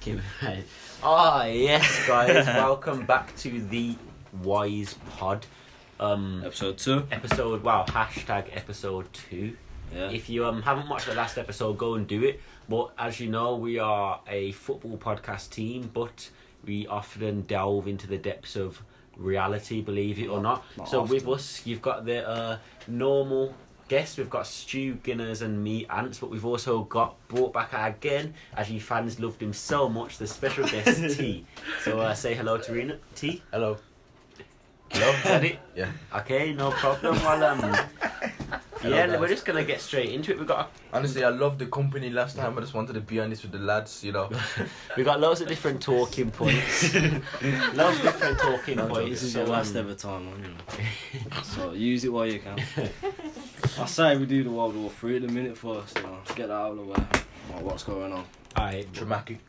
Yes, guys. Welcome back to the TheWisePod. Episode 2. Hashtag episode 2. Yeah. If you haven't watched the last episode, go and do it. But as you know, we are a football podcast team, but we often delve into the depths of reality, believe it or not. So often. With us, you've got the normal guests. We've got Stu, Guinness and me, Ants, but we've also got brought back again, as you fans loved him so much, the special guest T. So say hello to Rena. T. Hello. Hello, is that it? Yeah. Okay, no problem. Well, Hello, we're just gonna get straight into it. Honestly, I loved the company last time. I just wanted to be honest with the lads, you know. We got loads of different talking points. Loads of different talking points. This is your last ever time, you know. So use it while you can. I say we do the World War III at the minute first, you know. Get that out of the way. What's going on? Alright. Dramatic.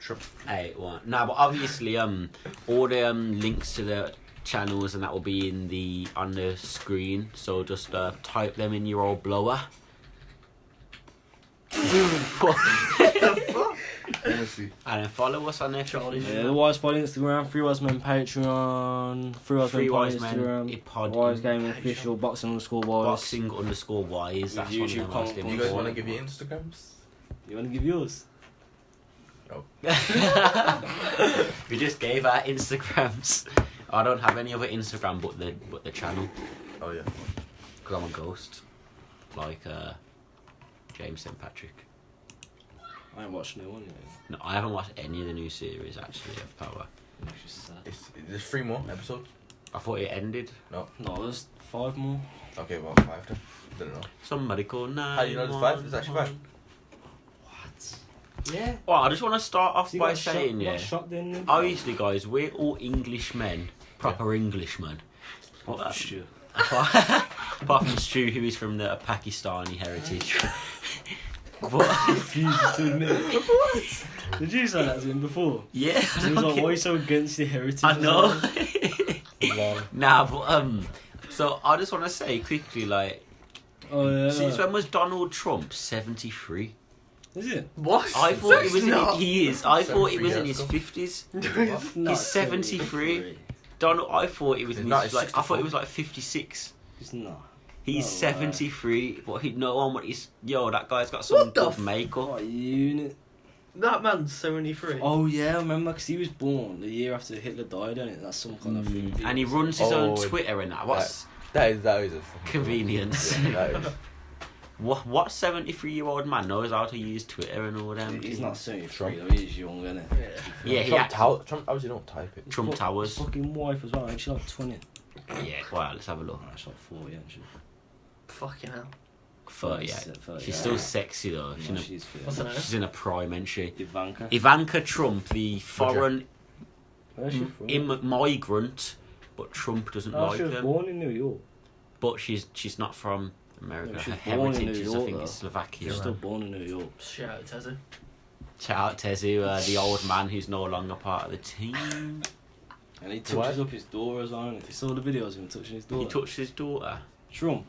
Nah, but obviously, all the links to the channels and that will be on the screen, so just type them in your old blower. And then follow us on there. Yeah, the WisePod Instagram, TheWisePod Patreon, TheWisePod Instagram, Wise Gaming Official, Boxing_Wise. Boxing_Wise. That's YouTube one of the most important. You guys want to give your Instagrams? You want to give yours? No. We just gave our Instagrams. I don't have any other Instagram but the channel. Oh yeah. Because I'm a ghost, like James St. Patrick. I ain't watched the new one yet. No, I haven't watched any of the new series actually of Power. There's 3 more episodes. I thought it ended. No, there's 5 more. Okay, well 5 then. Don't know. Somebody called 911. How do you know there's 5? There's actually 5. What? Yeah. Well, I just want to start off by saying, obviously, guys, we're all Englishmen, proper Englishmen. Apart from Stu. Apart from Stu, who is from the Pakistani heritage. But I refuse to admit it. What? Did you say that to him before? Yeah. He was like, why are you so against the heritage? I know. Nah, but so I just want to say quickly, like, since when was Donald Trump 73? Is it? What? I thought it was I thought he was in his 50s. He's 73. Donald, I thought he was in his, like, I thought he was like 56. He's not. He's 73, but no one would. That guy's got some good makeup. What unit? That man's 73. Oh yeah, I remember, because he was born the year after Hitler died, isn't it? That's some kind of thing. And he runs his own Twitter and that. That is a convenience. That is. What 73-year-old man knows how to use Twitter and all them? He's not 73 though, he's young, isn't he? Yeah, Trump obviously don't type it. Trump Towers. His fucking wife as well, ain't she like 20? Yeah, well, let's have a look. She's like 40, ain't she? Fucking hell. 38. She's still sexy though. No, she's What's her name? She's in a prime, ain't she? Ivanka Trump, the foreign Where's she from? migrant, but Trump doesn't like she was them. born in New York. But she's not from America. No, Her she's born in heritage New is, York, I think, though. is Slovakia. She's still born in New York. Shout out Tezu. Shout out Tezu, the old man who's no longer part of the team. And he touches up his daughter as well. You saw the videos of him touching his daughter. He touched his daughter. Trump.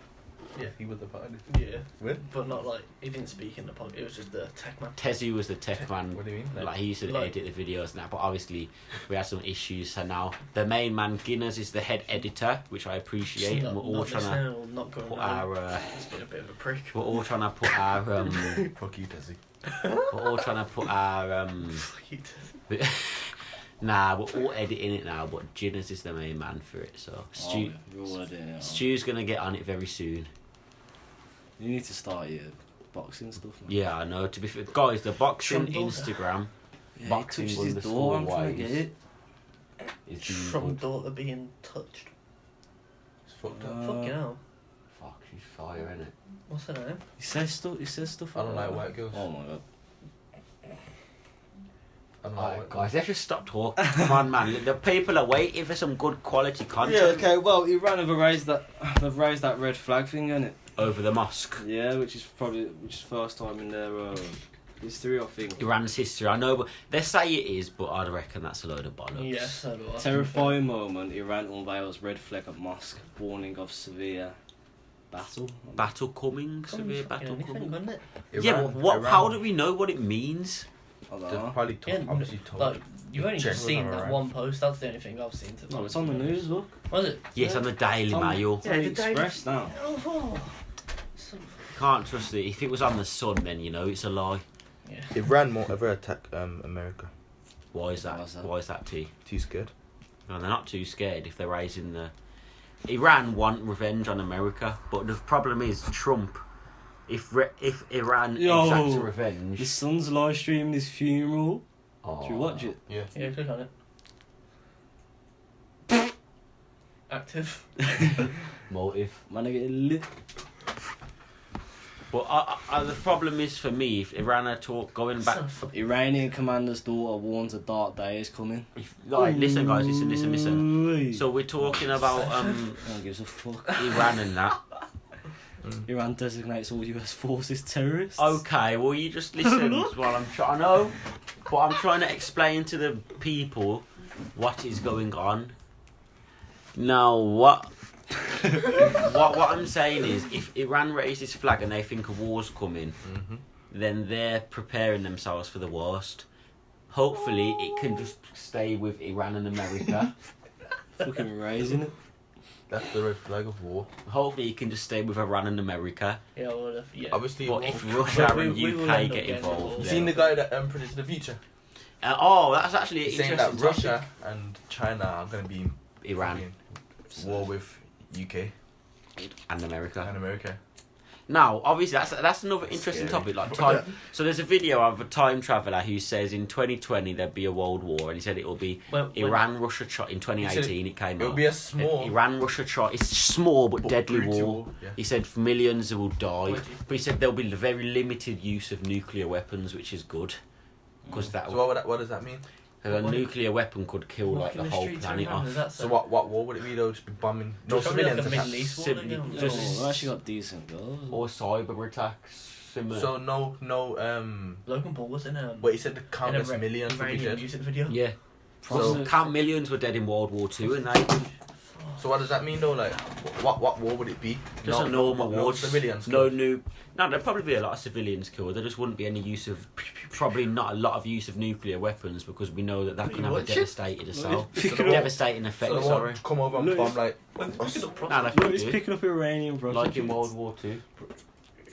Yeah, he was the party. Yeah. When? But not like, he didn't speak in the podcast, it was just the tech man. Tezu was the tech man. What do you mean? Like he used to edit the videos now, but obviously we had some issues. So now the main man Guinness is the head editor, which I appreciate, and we're all trying to put our. It's been a bit of a prick. We're all trying to put our. Fuck you, Desi. We're all trying to put our. Fuck you, Tezu. Nah, we're all editing it now, but Guinness is the main man for it. So Stu's gonna get on it very soon. You need to start your boxing stuff, man. Yeah, I know. To be fair, guys, the boxing Instagram. Yeah, boxing he touches his door. I'm trying to get it. From daughter being touched. It's fucked up. Fucking hell. Fuck, she's fire, innit? What's her name? He says stuff. I don't like white girls. Oh my god. Alright, guys, let's just stop talking. Come on, man. The people are waiting for some good quality content. Yeah, okay, well, Iran have raised that red flag thing, isn't it? Over the mosque. Yeah, which is first time in their history, I think. Iran's history, I know, but they say it is, but I'd reckon that's a load of bollocks. Yes, so do I. Terrifying moment, Iran unveils red flag at mosque, warning of severe battle. Battle coming? Severe battle coming? Couldn't it? Yeah, but how do we know what it means? I don't They've know. probably Yeah, obviously told. like, you've only just General seen number, that right? one post. That's the only thing I've seen. No, it's on the news, look. Was it? Yes, on the Daily Mail. It's on the Express now. Oh, Can't trust it. If it was on the Sun, then you know it's a lie. yeah. Iran won't ever attack America. Why is that? Why is that? Why is that, T? Too scared. No, they're not too scared if they're raising the... Iran want revenge on America, but the problem is Trump. If Iran exacts revenge... His son's live streaming his funeral. Oh. Should we watch it? Yeah. Yeah, click on it. Active. Motive. Man, I get lit. But the problem is for me, if Iran are going back... Iranian commander's daughter warns a dark day is coming. Listen guys, listen. So we're talking about No one gives a fuck. Iran and that. Iran designates all US forces terrorists. Okay, well you just listen while I'm trying. I know, but I'm trying to explain to the people what is going on. Now, what I'm saying is, if Iran raises flag and they think a war's coming, then they're preparing themselves for the worst. Hopefully, it can just stay with Iran and America. Fucking raising it. That's the red flag of war. Hopefully, it can just stay with Iran and America. Yeah, well, yeah. Obviously, But war. if Russia and we will UK end up get getting involved, involved. You then... seen the guy that predicted the future? that's actually an He's saying interesting that Russia topic. and China are going to be in Iran war with UK and America. and America. Now, obviously, that's another interesting Scary. topic. Like time. So there's a video of a time traveller who says in 2020 there'd be a world war, and he said it will be Iran, Russia, in 2018. It came It'll out. be a small Iran, Russia, it's small but deadly brutal war. Yeah. He said millions will die, Would you? but he said there'll be very limited use of nuclear weapons, which is good, because that So what does that mean? a nuclear weapon could kill like the whole planet off. So what war would it be though? Just be bombing? No Probably like civilians. a attack. Middle East war, Simply then, yeah. just- Oh, I actually got decent girls. Or cyber attacks, similar. So no Logan Paul was in Wait, he said the in countless a millions would be Iranian dead. music video. yeah. So- Count millions were dead in World War II, and they So what does that mean though? Like, what war would it be? just a normal no war. civilians. No killed. new. No, there'd probably be a lot of civilians killed. There just wouldn't be any use of, probably not a lot of use of nuclear weapons, because we know that can have a devastating effect. Devastating effect. So they Sorry. won't come over and Look, bomb like. No, they Look, could he's do. picking up Iranian prostitutes. Like in World War II.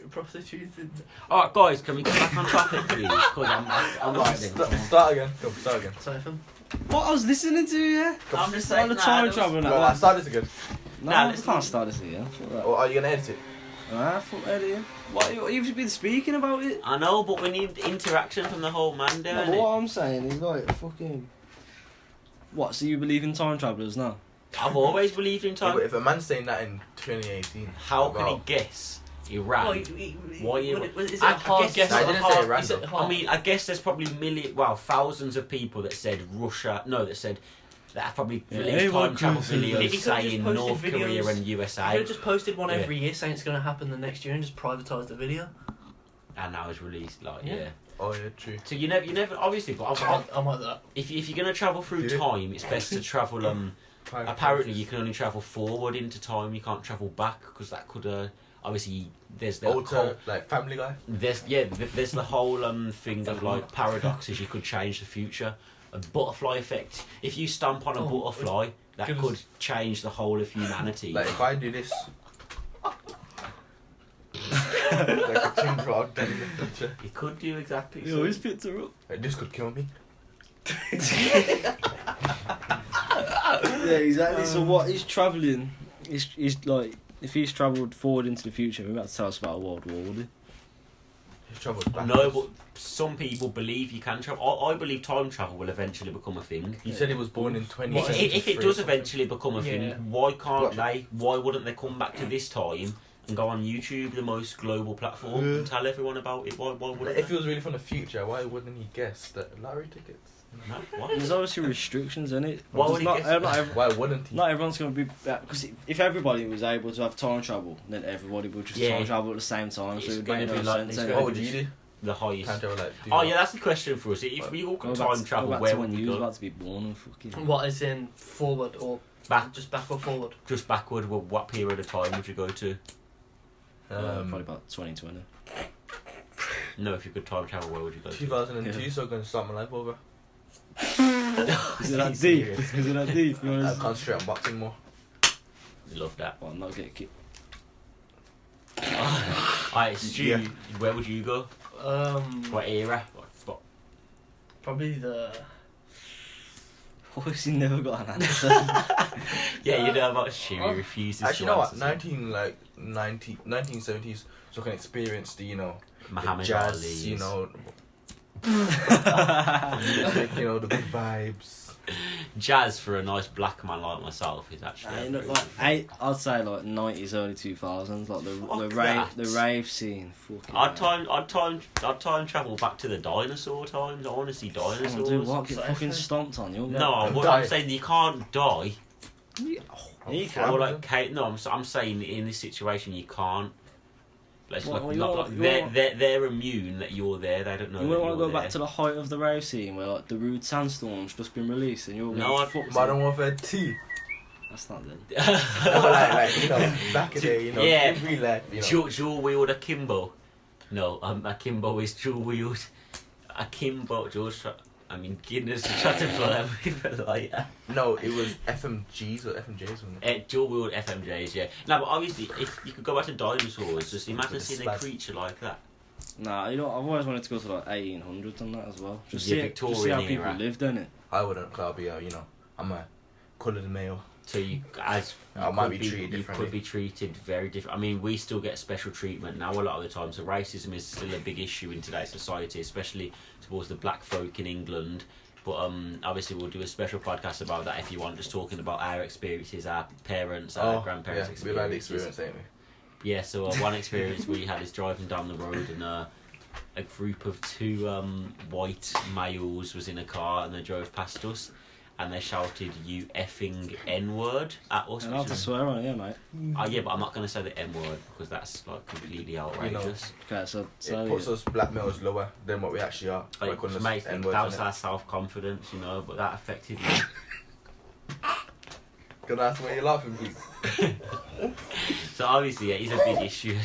Prostitutes. Alright, guys, can we get back on topic, please? Because I'm writing. Start again. Go, start again. Siphon. What I was listening to, yeah? I'm just All saying. the time travel now. Well, start this again. No, Nah, I listen. can't start this again. Fuck that. Or are you gonna edit it? Fuck editing. What you've been speaking about it? I know, but we need interaction from the whole man, No, don't but it? what I'm saying is like fucking. What? So you believe in time travelers now? I've always believed in Yeah, time. but if a man's saying that in 2018, How can he about- guess Iran? Why you- Is it I a hard guess guess? it's I not didn't hard. say Iran. Is it though. hard? I mean, I guess there's probably thousands of people that said Russia. No, that said that have probably Yeah, released everyone time travel could see that. He videos could've just saying posted North Korea videos. and I could USA, have just posted one Yeah. every year saying it's going to happen the next year and just privatised the video. and that was released. Like, Yeah. yeah. Oh yeah, true. So you never, obviously, but I'm like that. if you're gonna travel through Yeah. time, it's best to travel. Apparently, you can only travel forward into time. You can't travel back, because that could. Obviously, there's the Alter, like Family Guy. there's the whole thing of like paradoxes. You could change the future. A butterfly effect. If you stamp on a Oh, butterfly, that goodness. could change the whole of humanity. Like if I do this, like a change log then in the future. It could do exactly. He so. always picked her up. Like this could kill me. Yeah, exactly. So what he's travelling, he's like, if he's travelled forward into the future, he's about to tell us about a world war, would he? He's travelled back. No, but some people believe you can travel. I believe time travel will eventually become a thing. He said he was born in If 2073. it does eventually become a thing, Yeah. why can't What? they? Why wouldn't they come back to this time and go on YouTube, the most global platform, and tell everyone about it? Why wouldn't If they? he was really from the future, why wouldn't he guess that lottery tickets? No, what? There's obviously restrictions in it. Why would he guess that? Why wouldn't he? Not everyone's going to be... Because if everybody was able to have time travel, then everybody would just Yeah. time travel at the same time, so It's it would gonna make be no like- sense. it's anyway. What would you do? The highest. Can't travel like. do Oh you yeah, know? that's the question for us. If we all Go could back time travel, go back where to would when we you was go? about to be born and fucking... What is in forward or Back, just back or forward? just backward. What period of time would you go to? probably about 2020. No, if you could time travel, where would you go to? 2002, so I'm going to start my life over. Is it that deep? Is it that deep? You I'll wanna... concentrate on boxing more. Love that. Well, not get kicked. Alright, Stu, Yeah. where would you go? What era? What? Probably the. Obviously never got an answer. Yeah, you know about Stu, he refuses Actually, to you know what? answer something. 1970s, so I can experience the, the Muhammad jazz, Ali's. music, the good vibes. Jazz for a nice black man like myself is actually. I'd say like 90s, early 2000s, like the rave scene. Fucking I'd time travel back to the dinosaur times. I want to see dinosaurs. Do what? Get fucking stomped on you. No, I'm Die. saying you can't die. You can. Or like, no, I'm saying in this situation you can't. Let's Well, look, they're immune that you're there. They don't know. You that wouldn't want to you're go back to the height of the rave scene where like the rude sandstorm's just been released and you're No, getting fucked. Modern Warfare 2. That's not them. Back in the day, Yeah. in real life, Dual wield akimbo. No, akimbo is dual wield. Akimbo, Guinness tried to pull them with a lighter. No, it was FMGs or FMJs, wasn't it? Dual wield FMJs, yeah. No, but obviously, if you could go back to dinosaurs, just imagine With the seeing a spaz. creature like that. Nah, I've always wanted to go to like 1800s and that as well. Just Yeah, see how Victorian people era. lived in it. I wouldn't, because I'll be, I'm a coloured male. So you, as you I might could be treated you differently. could be treated very different. I mean, we still get special treatment now a lot of the time. So racism is still a big issue in today's society, especially towards the black folk in England. But obviously, we'll do a special podcast about that if you want. Just talking about our experiences, our parents, our grandparents' we've had experiences. experience, ain't we? Yeah. So one experience we had is driving down the road and a group of two white males was in a car and they drove past us. And they shouted, "You effing N-word" at us. And I have to swear on it, yeah, mate. Yeah, but I'm not going to say the N-word because that's like completely outrageous. Okay, so It puts us black males lower than what we actually are. by calling us Mate, N-words, that was innit? our self-confidence, but that affected me. Can I ask why you're laughing, please? So obviously, yeah, it's a big issue.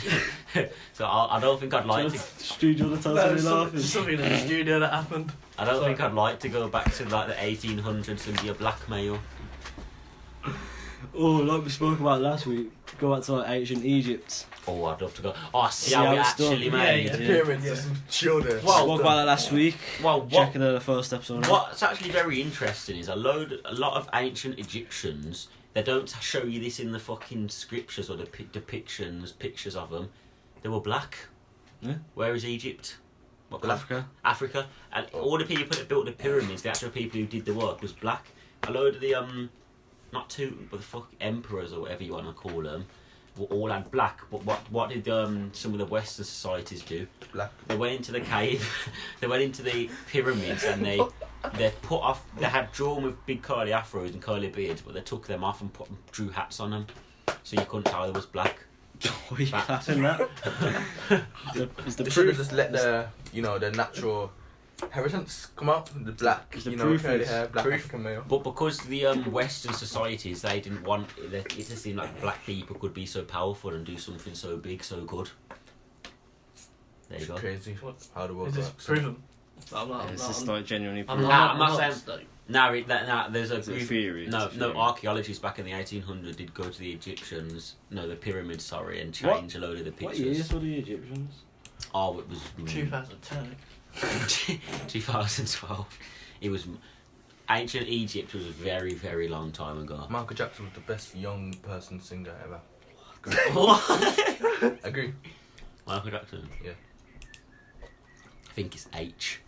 So I don't think I'd like to. Studio the time There's laughing. something in the studio that happened. I don't think I'd like to go back to like the 1800s and be a black male. Oh, like we spoke about last week, go back to like ancient Egypt. Oh, I'd love to go. Oh, see See how how we it's done. actually Yeah, made. yeah. The pyramids, there's some children. Well, Spoke about that last week. Well, what Checking the first episode. What's actually very interesting is a lot of ancient Egyptians. They don't show you this in the fucking scriptures or the pictures of them. They were black. Yeah. Where is Egypt? What Africa. Africa. And all the people that built the pyramids, the actual people who did the work, was black. A load of the not two, but the fuck emperors or whatever you want to call them, were all had black. But what did some of the Western societies do? Black. They went into the cave, they went into the pyramids, and they put off. They had drawn with big curly afros and curly beards, but they took them off and drew hats on them, so you couldn't tell they was black. Are you clapping that? Is the They should have proof? just let the natural inheritance come out. The black, The proof curly is- hair, black proof. African male. But because the Western societies, they didn't want it just seemed like black people could be so powerful and do something so big, so good. There you It's go. crazy What? how the world Is this works. proven? I'm not. It's just like genuinely I'm proof. I'm not saying- like, Now there's a It's a group. theory. No, it's a no. theory. Archaeologists back in the 1800s did go to the Egyptians, the pyramids, sorry, and change a load of the What pictures. years were the Egyptians? Oh, it was 2010. 2012. It was ancient Egypt was a very, very long time ago. Michael Jackson was the best young person singer ever. What? Agree. Michael Jackson. Yeah. I think it's H.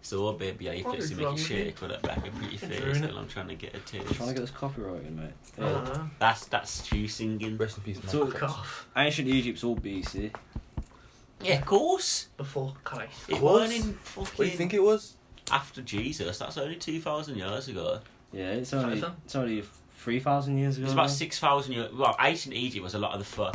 So baby, I What flips is to make wrong it with shake with that back and pretty It's face ruining while I'm trying to get a taste. Trying to get this copyrighted, mate. I don't know. That's Stu singing. Rest in peace, So- Michael Fuck Jackson. off. Ancient Egypt's all BC. Yeah, of course. Before Christ. It course. weren't in What do you fucking think it was? after Jesus. That's only 2,000 years ago. Yeah, it's Sorry, only 3,000 years ago. It's about now. 6,000 years. Well, ancient Egypt was a lot of the No,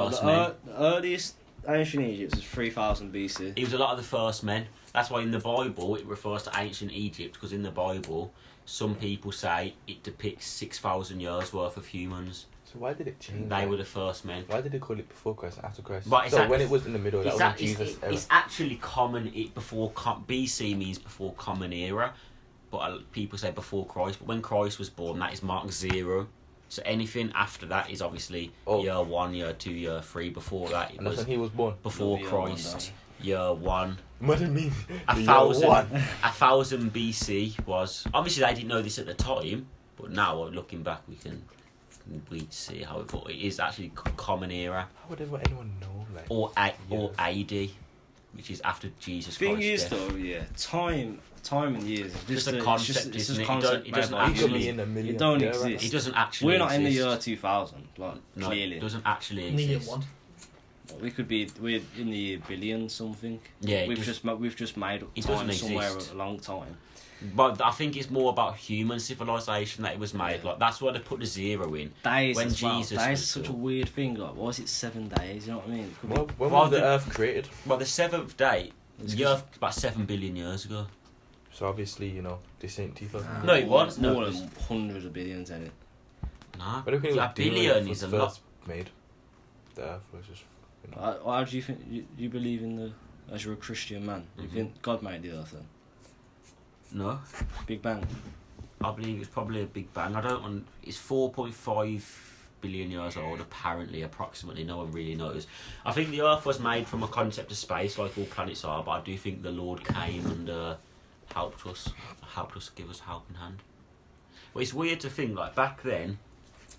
first the men. earliest ancient Egypt was 3,000 BC. It was a lot of the first men. That's why in the Bible it refers to ancient Egypt, because in the Bible some people say it depicts 6,000 years worth of humans. So why did it change? They were the first men. Why did they call it before Christ and after Christ? But So when it was in the middle, that was in Jesus' era. It's actually common. BC means before Common Era, but people say before Christ. But when Christ was born, that is marked 0. So anything after that is obviously year 1, year 2, year 3. Before that, it And that's was when he was born. before Christ. Year 1. What do you mean? 1000 BC was obviously they didn't know this at the time, but now looking back, we see how it. But it is actually Common Era. How would anyone know? Like, or AD, which is after Jesus Christ. Thing is, though, yeah, time and years is just a concept, isn't it? It doesn't actually. It don't exist. It doesn't actually. We're not exist. in the year 2000, like No, clearly. it doesn't actually In the year exist. 1. We're in the year billion something. Yeah, we've just made up it time doesn't somewhere exist. a long time. But I think it's more about human civilization that it was made. Like that's why they put the 0 in. Days When as well. Jesus Days was is such a born. weird thing. Like, why is it 7 days? You know what I mean? It could be when Well, was the the- Earth created? Well, the 7th day, It's the Earth about 7 billion years ago. So obviously, this ain't Tifa. No, it was more no. than hundreds of billions in it. Nah, But I think it a was doing billion when is it a was lot. first made. The Earth was just. How do you think you believe in the? As you're a Christian man, you Mhm. think God made the Earth then? No, Big Bang. I believe it's probably a big bang. I don't want. It's 4.5 billion years old, apparently, approximately. No one really knows. I think the Earth was made from a concept of space, like all planets are. But I do think the Lord came and helped us, give us a helping hand. Well, it's weird to think like back then,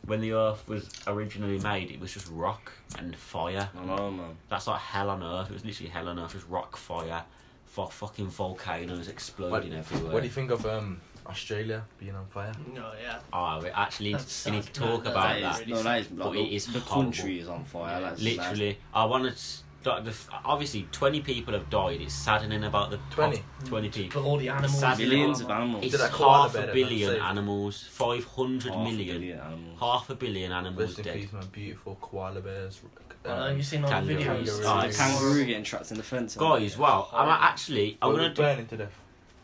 when the Earth was originally made, it was just rock and fire. I know, man. That's like hell on Earth. It was literally hell on Earth. Just rock, fire, fucking volcanoes exploding everywhere. What do you think of Australia being on fire? No, yeah. Oh, we actually That's we need to sad. talk No, about that that. is- That is. But Like, it is the horrible. country is on fire. Yeah. That's Literally, I wanted. Obviously, 20 people have died. It's saddening about the 20? 20 people. But all the animals. Sad millions of animals. It's Did I call half it a better billion than safe? animals. 500 Half a million. billion animals. Half a billion animals Rest in dead. peace, my beautiful koala bears. Have you seen all the Kangaroos. videos? Oh, The kangaroo getting trapped in the fence. Guys, wow! I'm gonna do. burning to death.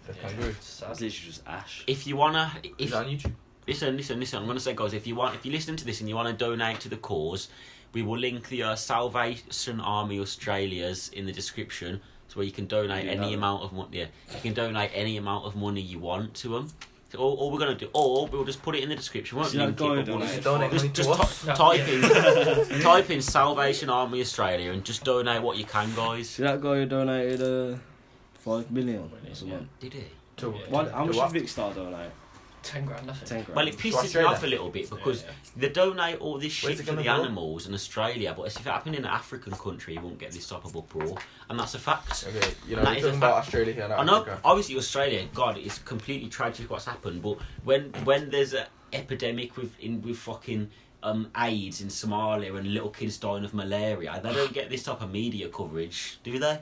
The Yeah, kangaroo. it's sad. That's literally just ash. If you wanna, Is it on YouTube? listen. I'm gonna say, guys, if you listen to this and you wanna donate to the cause, we will link the Salvation Army Australia's in the description, so where you can donate any amount of money. Yeah, you can donate any amount of money you want to them. So all we're gonna do, or we'll just put it in the description. Won't See that link guy it, but we'll donate just, Donate money just to us. type in Salvation Army Australia and just donate what you can, guys. See that guy who donated 5 million or something? Did he? To How much what? did Vic Star donate? 10 grand, I think. 10 grand. Well, it pisses me Australia? off a little bit because Yeah. they donate all this Where's shit it for gonna the go? animals in Australia, but if it happened in an African country, you won't get this type of uproar, and that's a fact. Okay, And we're that is a talking about fact. Australia here, not I know, Africa. obviously Australia, God, it's completely tragic what's happened, but when there's an epidemic with fucking AIDS in Somalia and little kids dying of malaria, they don't get this type of media coverage, do they?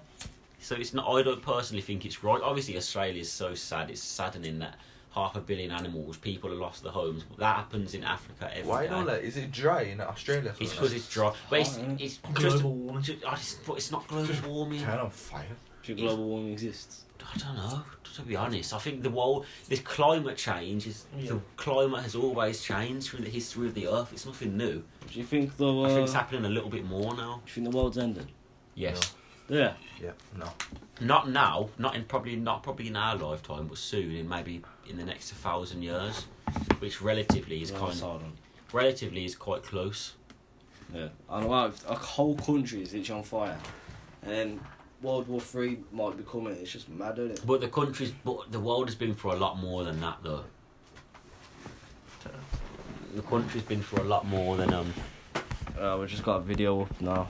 So it's not. I don't personally think it's right. Obviously, Australia's so sad. It's saddening that 500 million animals, people have lost their homes. But that happens in Africa every Why day. don't is it dry in Australia? It's because it's dry. But it's just Global warming. but it's not global warming. Turn on fire. Do you think global warming exists? I don't know. To be honest, I think this climate change is Yeah. the climate has always changed through the history of the Earth. It's nothing new. Do you think the I think it's happening a little bit more now. do you think the world's ended? Yes, Yeah. Yeah, no. not now, not probably in our lifetime, but soon, in maybe in the next 1,000 years, which relatively is quite close. Yeah. I don't know. If a whole country is literally on fire, and then World War 3 might be coming. It's just mad, isn't it? But the world has been through a lot more than that, though. The country's been through a lot more than We've just got a video up now.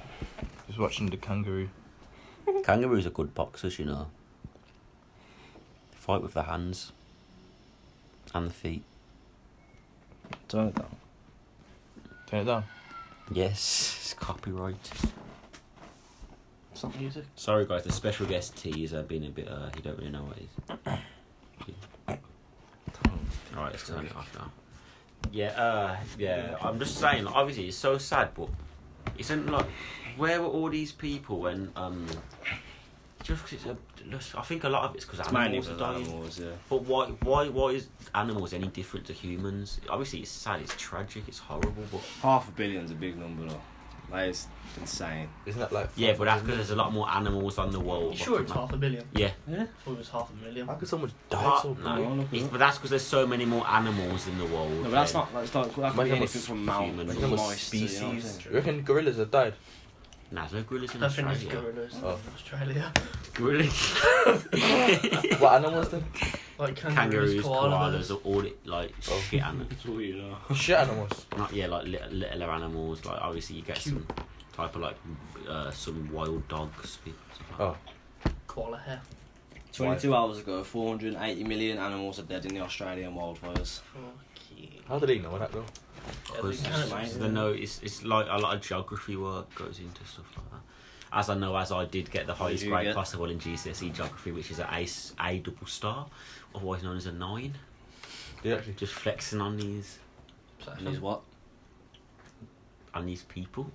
Just watching the kangaroo. Kangaroos are good boxers, you know. They fight with their hands and the feet. Turn it down. Turn it down. Yes, it's copyright. It's not music. Sorry, guys. The special guest T is being a bit. He don't really know what it is. All right, let's turn it off now. Yeah. I'm just saying. Obviously, it's so sad, but isn't like where were all these people when Just 'cause I think a lot of it's because mainly animals for are the dying. animals, yeah. But why is animals any different to humans? Obviously, it's sad, it's tragic, it's horrible, but 500 million's a big number though. That is insane. Isn't that like? yeah, but that's because there's a lot more animals on the world. You sure it's 500 million? Yeah. Yeah. I thought it was 500,000. How could someone die But, so no, No, look at it's, that. but that's because there's so many more animals in the world. No, but that's than- not. That could be Imagine anything from mountains, humans. from Imagine what mice to, you know what I'm species. saying? You reckon gorillas have died? Nah, there's no gorillas in I think it's Australia. gorillas Oh. in Australia. Gorillas. What animals then? Like Kangaroos, koalas, koalas. are all like Oh. shit animals. That's all you know. Shit animals. Not like littler animals. Like obviously you get some type of like some wild dogs. Stuff like that. Oh. Koala hair. 22 hours ago, 480 million animals are dead in the Australian wildfires. Fuck you. How do they know that though? Because Canada. they know it's like a lot of geography work goes into stuff like that. As I did get the highest did you grade get? possible in GCSE geography, which is A double star, otherwise known as a 9. They actually. Just flexing on these And is what? people.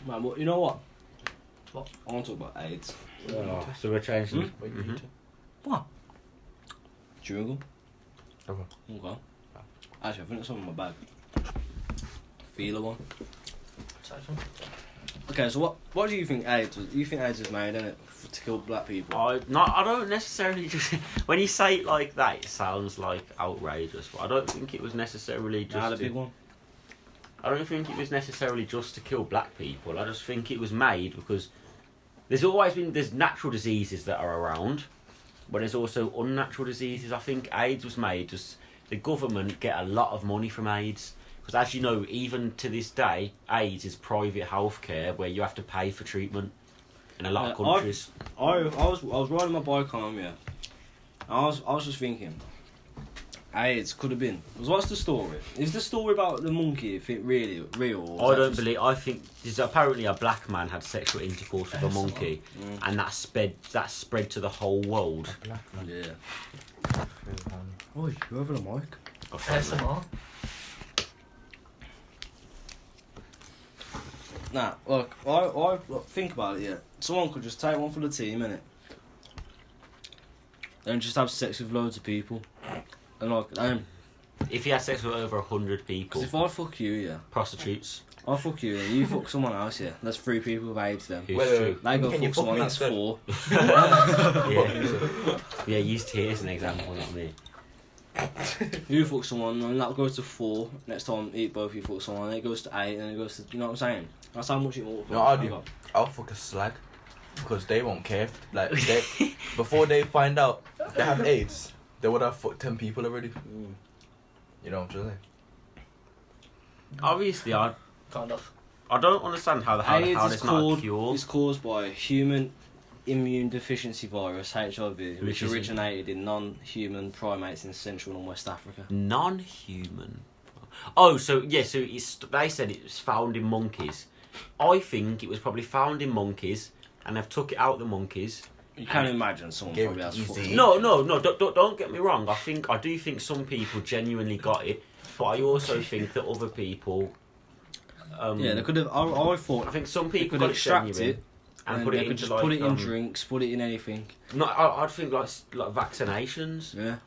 Man, well, you know what? What? I want to talk about AIDS. So we're changing. What you Mhm. eating? Jungle? Okay. Okay. Actually, I think it's something in my bag. Feeler one. Okay, so what do you think AIDS was? You think AIDS was made, innit? To kill black people? I don't necessarily just when you say it like that, it sounds like outrageous. But I don't think it was necessarily just. Nah, the big one. I don't think it was necessarily just to kill black people. I just think it was made because there's natural diseases that are around, but there's also unnatural diseases. I think AIDS was made just the government get a lot of money from AIDS because, as you know, even to this day, AIDS is private healthcare where you have to pay for treatment in a lot of countries. I was riding my bike home, yeah. I was just thinking, AIDS could have been. What's the story? Is the story about the monkey really real? Or I don't believe. I think there's apparently a black man had sexual intercourse with a monkey, and that spread to the whole world. Yeah. Oh, you're over the mic. ASMR. Nah, look, I think about it. Yeah, someone could just take one for the team, innit? And just have sex with loads of people, and like, If he had sex with over 100 people, because if I fuck you, yeah, prostitutes, I fuck you, and you fuck someone else, yeah, that's 3 people with AIDS then. who's Wait, true. They go Can you fuck someone, fuck me that's instead? 4. Yeah, use T as an example, not me. You fuck someone, and that goes to 4. Next time, eat both you fuck someone, then it goes to 8, and it goes to, you know what I'm saying? That's how much it will. No, I'll do. I'll fuck a slag because they won't care. Like before they find out they have AIDS, they would have fucked 10 people already. You know what I'm saying? Obviously, I Kind of. don't understand how AIDS how is there's not a called, cure. is caused by human immune deficiency virus, HIV, which is- originated in non-human primates in Central and West Africa. Non-human. Oh, so yeah, so they said it was found in monkeys. I think it was probably found in monkeys, and they've took it out the monkeys. You can't imagine someone Gave probably it has easy. fucked it. No, don't get me wrong. I do think some people genuinely got it, but I also think that other people. Yeah, they could have. I thought I think some they people could got extract genuine it and and put they it could into just like put it in drinks, put it in anything. No, I'd think like vaccinations. Yeah.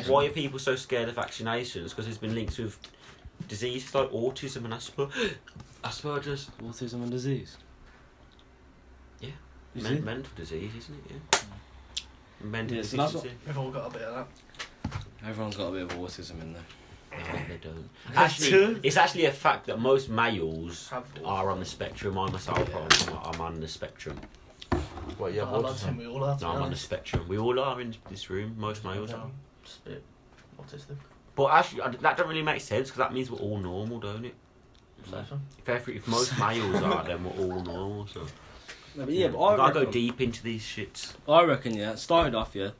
Why are people so scared of vaccinations? Because it's been linked with diseases like autism and Asperger's. Autism and disease. Yeah. Is it? Mental disease, isn't it? Yeah. Mental Yeah, so that's deficiency. We've all got a bit of that. Everyone's got a bit of autism in there. No, they don't. Actually, it's actually a fact that most males Have are on the spectrum. I myself, I'm on the spectrum. What? Yeah, I like to think we all are. to No, be I'm on the honest. spectrum. We all are in this room. Most males are. Just a bit autistic. But actually, that don't really make sense because that means we're all normal, don't it? So, so. If most males are, then we're all normal. So No, but yeah, but I I go reckon, deep into these shits. I reckon, yeah, it started off, yeah.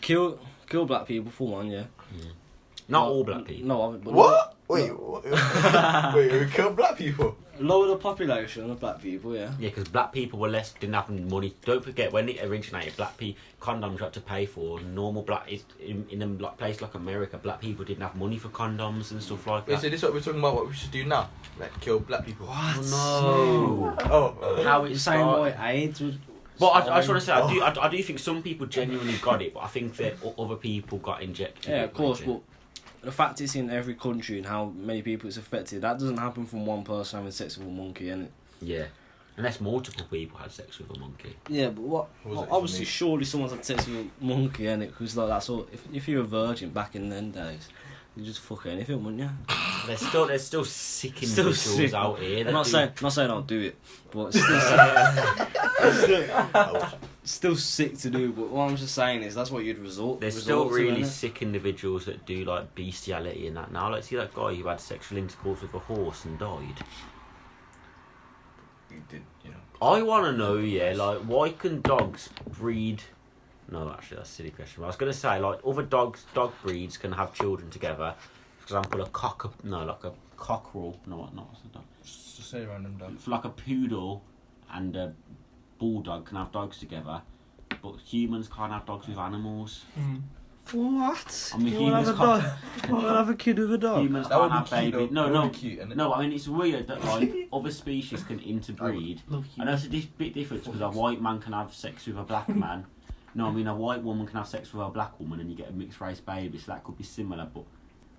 Kill black people for one, yeah. Not all black people. No, but What? Wait, wait, we kill black people? lower the population of black people, yeah. Yeah, because black people didn't have money. Don't forget, when it originated, condoms you had to pay for. Normal in a place like America, black people didn't have money for condoms and stuff like Wait, that. so this is what we're talking about, what we should do now? Like, kill black people? What? No. How it's Saying started. why AIDS would... But I just want to say, I do think some people genuinely got it, but I think that other people got injected. Yeah, of course, but the fact it's in every country and how many people it's affected, that doesn't happen from one person having sex with a monkey, innit? Yeah. Unless multiple people had sex with a monkey. Yeah, but Was it obviously, for me? surely someone's had sex with a monkey, innit? Because like, that's all... If you're a virgin back in them days, you just fuck anything, wouldn't you? There's still sick Still individuals sick. out here. I'm that not do- saying I'll do it, but it's still sick to do. But what I'm just saying is that's what you'd resort. There's resort still to, really innit? sick individuals that do like bestiality and that now. Like, see that guy who had sexual intercourse with a horse and died. You did, you know. I want to know, yeah, like, why can dogs breed? No, actually, that's a silly question. I was gonna say, like, other dog breeds can have children together. For example, like a cockerel. No, what's the dog? Just say random dog. Like a poodle and a bulldog can have dogs together, but humans can't have dogs with animals. What? I mean, You wanna humans have a can't. dog? You wanna have a kid with a dog? Humans That would can't be have cute, babies. though. No, That no, would be cute, innit? no. I mean, it's weird that like other species can interbreed. Look, I know it's a bit different because a white man can have sex with a black man. No, I mean a white woman can have sex with a black woman, and you get a mixed race baby. So that could be similar, but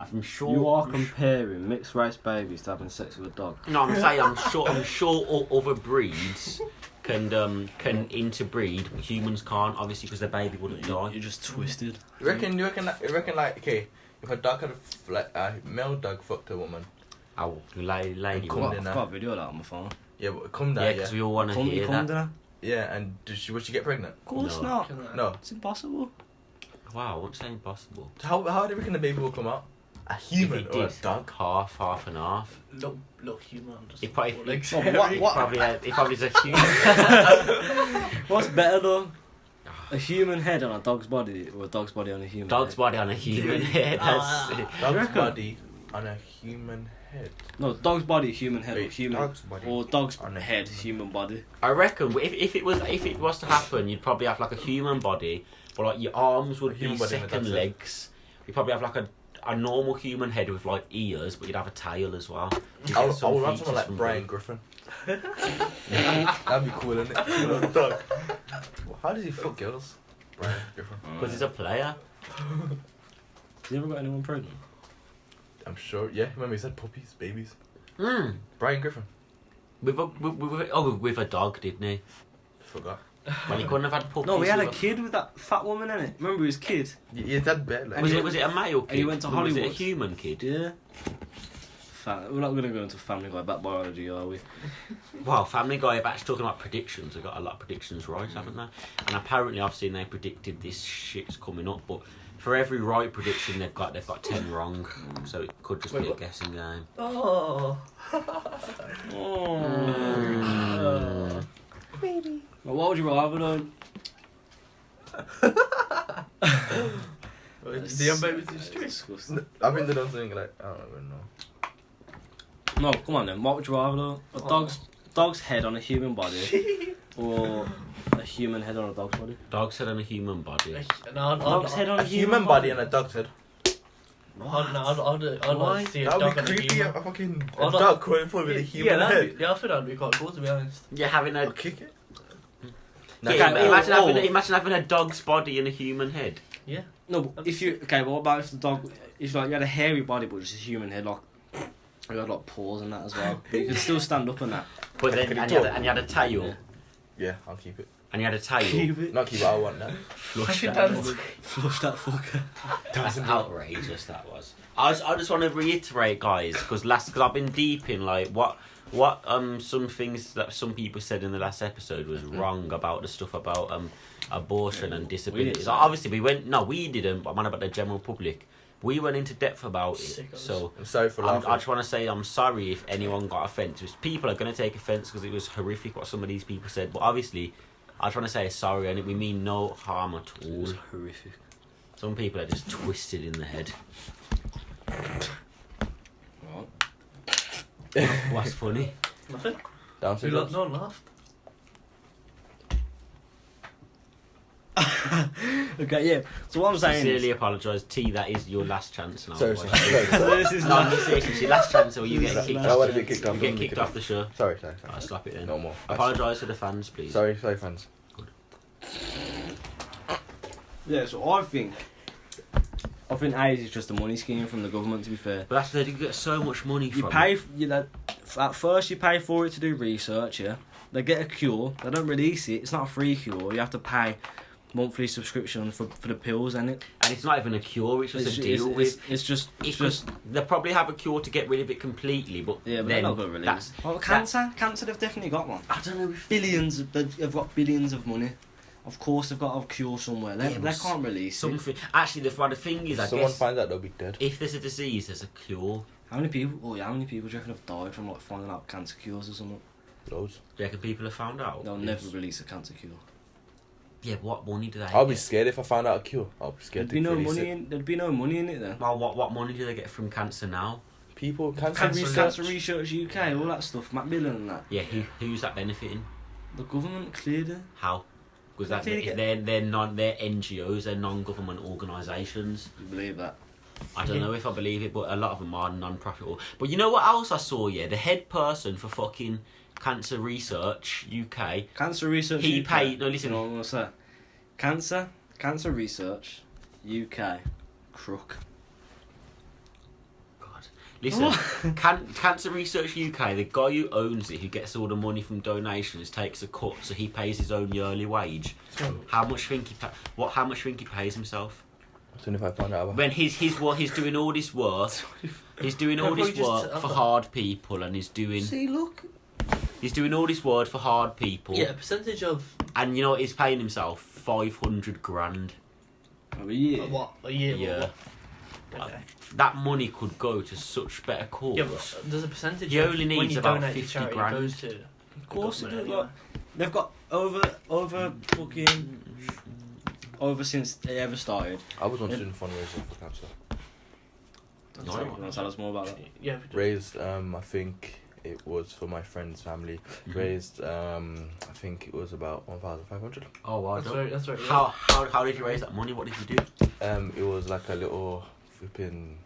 I'm sure You are comparing mixed race babies to having sex with a dog. No, I'm saying I'm sure all other breeds can interbreed. Humans can't, obviously, because the baby wouldn't die. You're just twisted. You reckon like, okay, if a dog had a male dog fucked a woman, Oh, lady. Come I've in got a video of that on my phone. yeah, but come down, Yeah, yeah, because we all want to hear that. yeah, and would she get pregnant? Of course No. not. No. It's impossible. Wow, what's that impossible? How do you reckon the baby will come out? A human If it or a did, dog? half and half. look, human. Just It probably- four legs. Oh, but what? He probably is a human. What's better though? A human head on a dog's body or a dog's body on a human Dog's head? body on a human head. Ah. Dog's reckon? body on a human head. No, dog's body, human head, or Wait, human, dog's body or dog's on a head, human- human body. I reckon if it was to happen, you'd probably have like a human body, but like your arms would A be human body and a second dog's head. legs. You'd probably have like a normal human head with like ears, but you'd have a tail as well. You'd I get some would want features someone like from Brian both. Griffin. That'd be cool, isn't it? You know, the dog. How does he fuck girls? Brian Griffin. Because he's a player. Has he ever got anyone pregnant? I'm sure. Yeah, remember he said puppies, babies. Mm. Brian Griffin. With a dog, didn't he? Forgot. Well, he couldn't have had puppies. No, we had a with kid with that fat woman in it. Remember his kid? Yeah, that bad. Like, Was it a male kid? And he went to Or was it a Hollywood. human kid? Yeah. We're not going to go into Family Guy back biology, are we? Well, Family Guy have actually talking about predictions. They've got a lot of predictions right, haven't they? And apparently, I've seen they predicted this shit's coming up, but for every right prediction they've got 10 wrong. So it could just be a guessing game. Oh. Well, what would you rather though? The young baby's in the street. Disgusting. I think they don't think like I don't even know. No, come on then. What would you rather though? A dog's head on a human body, or a human head on a dog's body? Dog's head on a human body. Dog's head on A human body and a dog's head. I'd Why? like to see a That dog would and be a creepy. human. A fucking Oh, no. dog crawling forward with a human head. I think that'd be quite cool to be honest. Yeah, having a I'll kick it. yeah, Okay, imagine having a dog's body and a human head. Yeah. No, but if you but what about if the dog, if like you had a hairy body but just a human head, like you had like paws and that as well, but you could still stand up and that. But then Can and you you, talk? had, and you had a tail. Yeah. Yeah, I'll keep it. And you had a tail. Keep it. Not keep it. I want that. Flush I that. think Flush that fucker. That's outrageous. That was. I just want to reiterate, guys, because I've been deep in like what some things that some people said in the last episode was wrong about the stuff about abortion and disabilities. say that. Obviously, we didn't. But I'm on about the general public. We went into depth about it. Sickos. So I'm sorry for laughing. I just want to say I'm sorry if anyone got offended. People are going to take offence because it was horrific what some of these people said. But obviously, I just want to say sorry, and we mean no harm at It all. was horrific. Some people are just twisted in the head. What? What's funny? Nothing. Down You syndrome. no one laughed. Okay, yeah. So what I'm saying Sincerely is, apologise. T, that is your last chance now. Sorry. this is No, not. no, seriously, it's your last chance or you get kicked I off. want to be kicked off. You get kicked off the show. Sorry. Alright, slap it in. No more. Apologise to the fans, please. Sorry, fans. Yeah, so I think AIDS is just a money scheme from the government. To be fair, But that's where they get so much money you from. pay. At first, you pay for it to do research. Yeah, they get a cure. They don't release it. It's not a free cure. You have to pay monthly subscription for the pills and it. And it's not even a cure, it's just a deal with. It's just. They'll probably have a cure to get rid of it completely, but Yeah, but then they're not going to release. Well, cancer, they've definitely got one. I don't know if Billions, they've got billions of money. Of course, they've got a cure somewhere. They can't release it. something. Actually, the thing is, I Someone guess finds out they'll be dead. if there's a disease, there's a cure. How many people? Oh yeah, how many people do you reckon have died from like finding out cancer cures or something? Loads. Do you reckon people have found out? They'll never release a cancer cure. Yeah, but what money do they I'll be get? scared if I found out a cure. I'll be scared There'd be to no release money it. in. There'd be no money in it then. Well, what money do they get from cancer now? People, cancer Cancer research. Cancer Research UK, all that stuff, Macmillan and that. Yeah, who's that benefiting? The government cleared it. How? Because that Clearly get- they're NGOs, they're non-government organisations. You believe that? I don't know if I believe it, but a lot of them are non-profit. But you know what else I saw? Yeah, the head person for fucking Cancer Research UK. Cancer Research He UK. paid- no, listen. You know what I'm gonna say? Cancer Research UK. Crook. God, listen, Cancer Research UK. The guy who owns it, who gets all the money from donations, takes a cut, so he pays his own yearly wage. How much think he How much think he pays himself? Soon if I find out about When he's doing all this work, he's doing all this work for hard people, and he's doing all this work for hard people. Yeah, a percentage of And you know what he's paying himself? 500 grand. Oh, yeah. what a year. Yeah. Okay. That money could go to such better cause. Yeah, but there's a percentage. He only of when needs you about donate 50 to charity, grand. It goes to Of course the they do. government Like, they've got over since they ever started. I was once doing a fundraiser for cancer. No. You want to tell us more about that? anyway. Yeah. we do. Raised, I think it was for my friend's family. Mm-hmm. Raised, I think it was about 1,500. Oh, wow. That's right. How did you raise that money? What did you do? It was like a little flipping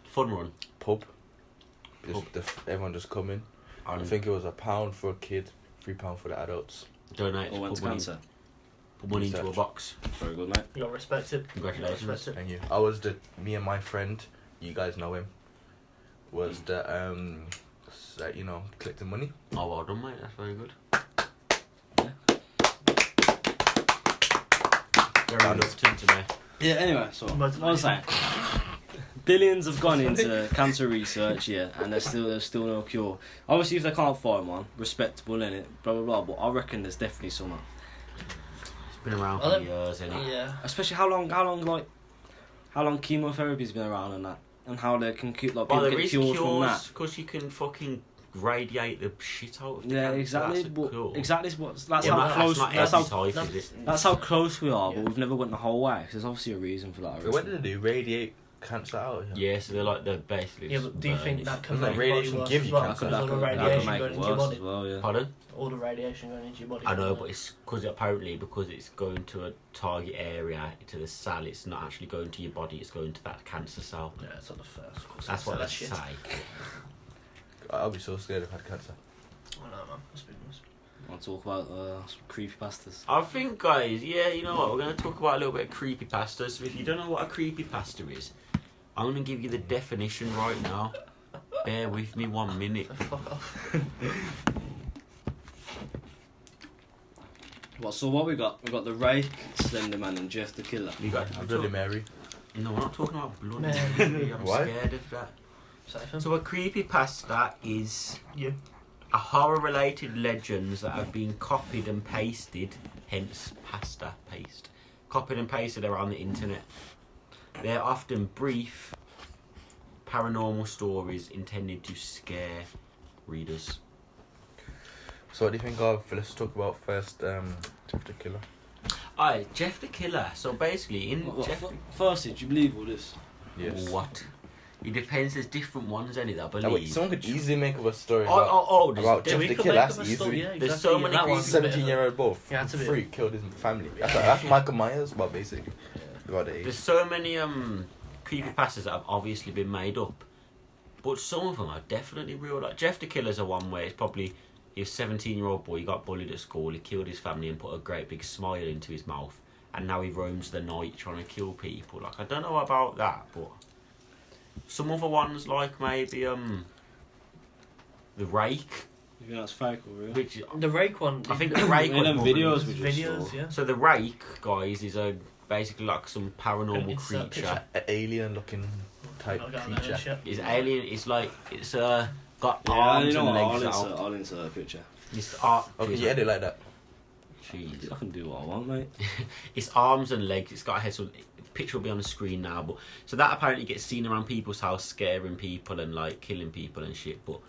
Fun run. pub. Everyone just come in. I think it was £1 for a kid, £3 for the adults. Donate. Or went to cancer. Put money into a Research. box. Very good, mate. You got respected. Congratulations. Respected. Thank you. I was me and my friend, you guys know him, was collecting money. Oh, well done, mate. That's very good. Very reluctant today. Yeah. Anyway, so what I was saying. Billions have gone into cancer research, yeah, and there's still no cure. Obviously, if they can't find one, respectable in it, blah blah blah. But I reckon there's definitely some. It's been around for years, innit? Yeah. Especially how long chemotherapy's been around and that, and how they can keep Well, people there get is cured from cures that. because you can fucking radiate the shit out of the Yeah, cancer. exactly. That's a But cure. exactly that's Yeah, how but close. That's not That's how every type, is it? that's how close we are. Yeah. But we've never went the whole way. 'Cause there's obviously a reason for that. I What reckon. did they do? Radiate cancer out? Yeah, so they're basically. Yeah, but do you burn think it. that can Doesn't make radiation your body give worse you as well? cancer? Because all the That could radiation make going it into your worse body. as well. Yeah. Pardon? All the radiation going into your body. I know, but it's because it's going to a target area to the cell. It's not actually going to your body. It's going to that cancer cell. Yeah, it's not the first. Of course, That's what they that shit. say. I'll be so scared if I had cancer. I know, man. Must be. Want to talk about some creepypastas? I think, guys, yeah, you know what? We're going to talk about a little bit of creepypastas. So if you don't know what a creepypasta is, I'm going to give you the definition right now. Bear with me 1 minute. So fuck off. So what we got? We got the Rake, Slender Man, and Jeff the Killer. You got Bloody Mary. No, we're not talking about blood. Man. I'm Why? scared of that. Safe. So a creepypasta is You. a horror-related legends that have been copied and pasted, hence pasta paste, copied and pasted around the internet. They're often brief, paranormal stories intended to scare readers. So what do you think of? Let's talk about first Jeff the Killer. Alright, Jeff the Killer. So basically, in Jeff. Firstly, do you believe all this? Yes. What? It depends. There's different ones, any I believe. Now, wait, someone could easily make up a story Oh, about there's Jeff the Killer. That's easy. There's so many that one's a bit of a- 17-year-old both. Yeah, that's a bit- Freak killed his family. That's Michael Myers, well, basically. About the age. There's so many creepypastas that have obviously been made up, but some of them are definitely real. Like Jeff the Killer's a one where it's probably his 17-year-old boy. He got bullied at school. He killed his family and put a great big smile into his mouth, and now he roams the night trying to kill people. Like I don't know about that, but some other ones like maybe the Rake. You think that's fake or real? Which The Rake one. I think the Rake In was them more videos real. we just videos, saw. yeah. So the Rake, guys, is basically like some paranormal It's a creature. picture. An alien-looking type I got that creature. shit. It's alien. It's like it's got Yeah, arms you know and what? legs I'll insert a picture. It's Okay, you edit like that. Jeez. I can do what I want, mate. It's arms and legs. It's got a head. So the picture will be on the screen now. But so that apparently gets seen around people's house, scaring people and like killing people and shit. But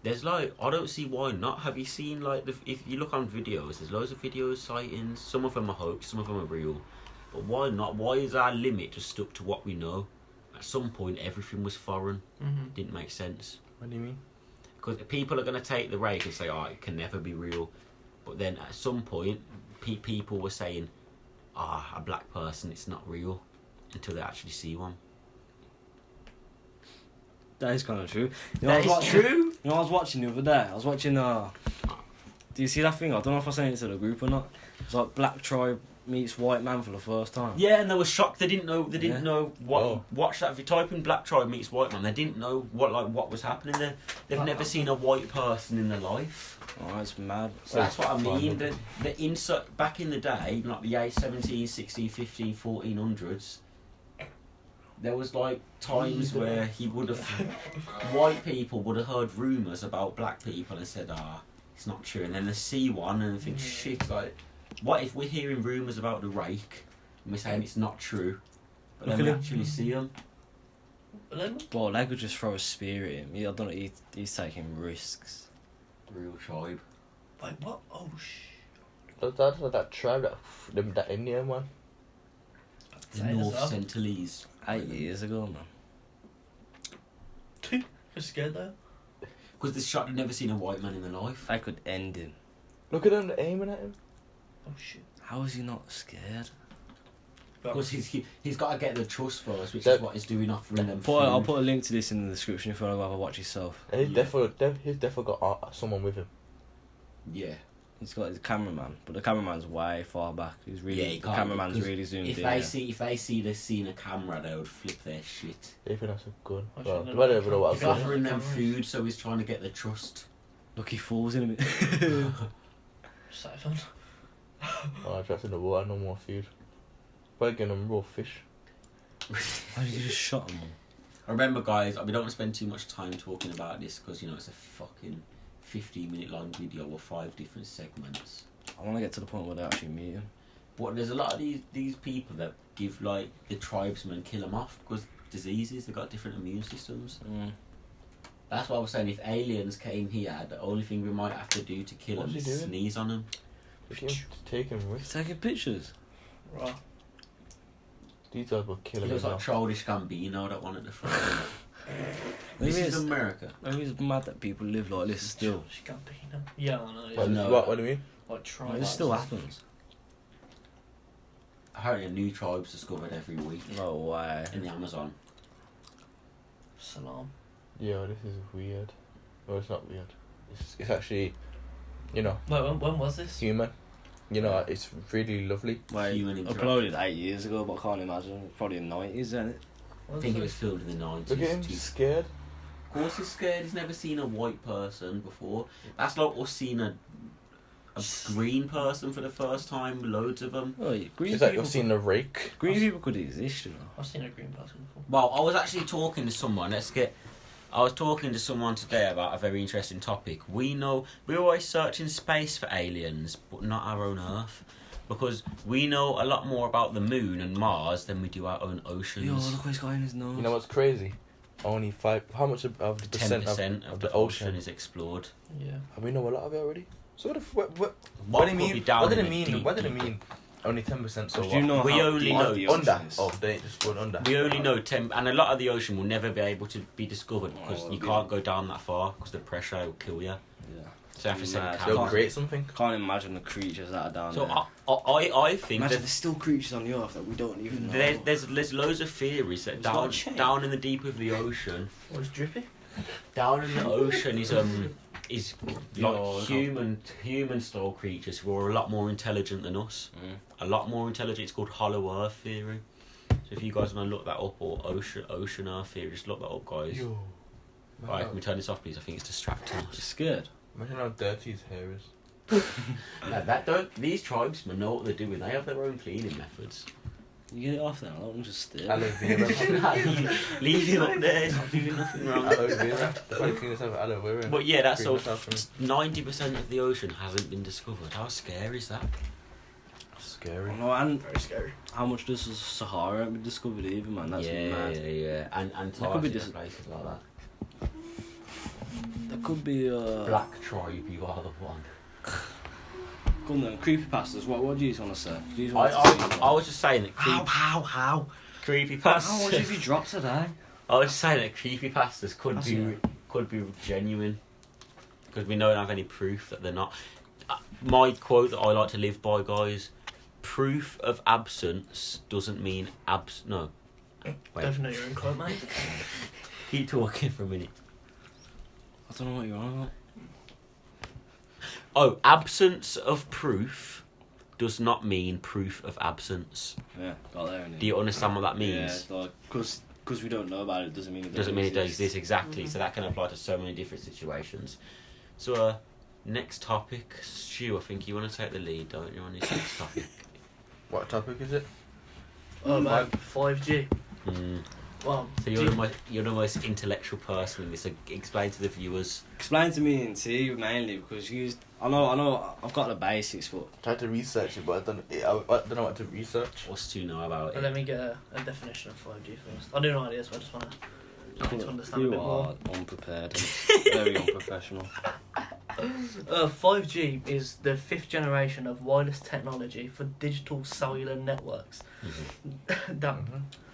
there's like I don't see why not. Have you seen like if you look on videos, there's loads of videos sightings. Some of them are hoax, some of them are real. But why not? Why is our limit just stuck to what we know? At some point, everything was foreign. Mhm. Didn't make sense. What do you mean? Because people are going to take the Rake and say, oh, it can never be real. But then at some point, people were saying, a black person, it's not real. Until they actually see one. That is kind of true. You know, That is true? You know, I was watching the other day. I was watching. Do you see that thing? I don't know if I sent it to the group or not. It's like Black Tribe meets White Man for the first time. Yeah, and they were shocked. They didn't know. They didn't Yeah. know what. Oh. Watch that. If you type in Black Tribe meets White Man, they didn't know what was happening there. They've never seen a white person in their life. Oh, it's mad. So that's what I mean. The insert back in the day, like the 17, 16, 15, 1400s, there was like times where he would have, white people would have heard rumours about black people and said, it's not true. And then they see one and they think, shit, like, what if we're hearing rumours about the Rake and we're saying it's not true, but then we actually see them? Well, they could just throw a spear at him. I don't know. He's taking risks. Real tribe. Like what? Oh That's that tribe, that Indian one. The North Centralese. 8 years ago, man. You're scared though. Because this shot had never seen a white man in their life. They could end him. Look at them, they're aiming at him. Oh shit. How is he not scared? Because he's got to get the trust first, which That- is what he's doing, offering them I'll food. put a link to this in the description if you want to go have a watch yourself. And he's Yeah. definitely got someone with him. Yeah. He's got his cameraman, but the cameraman's way far back. He's really Yeah, the cameraman's really zoomed if in. If they see the scene a camera, they would flip their shit. They think that's a gun. I Well, shouldn't I don't even know what He's I'm saying. offering them cameras. food, so he's trying to get the trust. Look, he falls in a bit. Siphon. Oh, I dropped in the water, no more food. But getting them raw fish. Why did you just shot him? Remember, guys, we don't want to spend too much time talking about this because it's a fucking 15-minute long video with 5 different segments. I want to get to the point where they actually meet him. But there's a lot of these people that give like the tribesmen kill them off because diseases. They've got different immune systems. That's why I was saying if aliens came here, the only thing we might have to do to kill What's them he is doing? sneeze on them. He's taking He's risks. taking pictures. Right. These guys will kill He him looks as like childish Gambino, that one at the front. This Maybe is it's, America. maybe it's mad that people live like this still. She can't be now. Yeah, I know. well. Yeah. No. What do you mean? Like try. Like, this still happens. Apparently a new tribe's discovered every week No way. in the Amazon. Salam. Yeah, this is weird. No, it's not weird. It's actually, you know, Wait, when was this? human. You know, it's really lovely. Wait, Human interaction. uploaded 8 years ago, but I can't imagine. Probably in the 90s, isn't it? I think it was filmed in the 90s. Look at him, too. scared. Of course he's scared, he's never seen a white person before. That's like us seeing a green person for the first time, loads of them. Oh, green It's like people. you've seen the rake. Green people could exist, you know. I've seen a green person before. Well, I was actually talking to someone, I was talking to someone today about a very interesting topic. We're always searching space for aliens, but not our own Earth. Because we know a lot more about the moon and Mars than we do our own oceans. Yo, look what he's got in his nose. You know what's crazy? Only 5. How much of the percent 10% of of the the ocean ocean is explored. Yeah. And we know a lot of it already. So what do you What mean? could be down What did in it the mean? deep, What did it deep- mean? Only 10%. So Do you know We how only deep know the ocean under. is? Oh, they ain't just going under. We only know 10, and a lot of the ocean will never be able to be discovered because Oh, you yeah. can't go down that far because the pressure will kill you. Yeah. So you have to send Mad. They'll cameras. create something. Can't imagine the creatures that are down So there. I think Imagine that there's still creatures on the earth that we don't even know. there's loads of theories that It's got a down chain. down in the deep of the ocean, What's drippy? down in the ocean is Yo, like human style creatures who are a lot more intelligent than us. Mm. A lot more intelligent. It's called Hollow Earth theory. So if you guys want to look that up, or ocean Earth theory, just look that up, guys. Yo. Right, can we turn this off, please? I think it's distracting You're us. scared. Imagine how dirty his hair is. These tribesmen know what they're doing. They have their own cleaning methods. You get it off then. I don't just stare. Aloe vera. Leave him up there. He's not doing nothing wrong. Aloe vera. Probably clean yourself with aloe vera. But yeah, that's Cream all. yourself from- 90% of the ocean hasn't been discovered. How scary is that? Scary. No, and Very scary. how much does the Sahara haven't been discovered either, man? That's mad. yeah. And There could be Antarctica, places like that. There could be Black tribe, you are the one. Come on, then, creepypastas. What do you want to say? Do you I want was just saying that how? creepypastas. How much have you dropped today? I was just saying that creepypastas That's could be genuine because we don't have any proof that they're not. My quote that I like to live by, guys: proof of absence doesn't mean no. Wait. Definitely your own quote, mate. Keep talking for a minute. I don't know what you're on about. Oh, absence of proof does not mean proof of absence. Yeah, got there. Do you understand what that Yeah, means? it's like because we don't know about it doesn't mean it Doesn't mean it does exist. exist exactly. So that can apply to so many different situations. So, next topic, Stu. I think you want to take the lead, don't you, on this next topic? What topic is it? Oh, man, 5G. Well, So you're the most intellectual person in this. So explain to the viewers. Explain to me and to you mainly because I know I've got the basics, but I tried to research it, but I don't know what to research. What's to know about let it? me get a definition of 5G first. I do know ideas, but I just want to understand a you bit more. are unprepared and very unprofessional. 5G is the 5th generation of wireless technology for digital cellular networks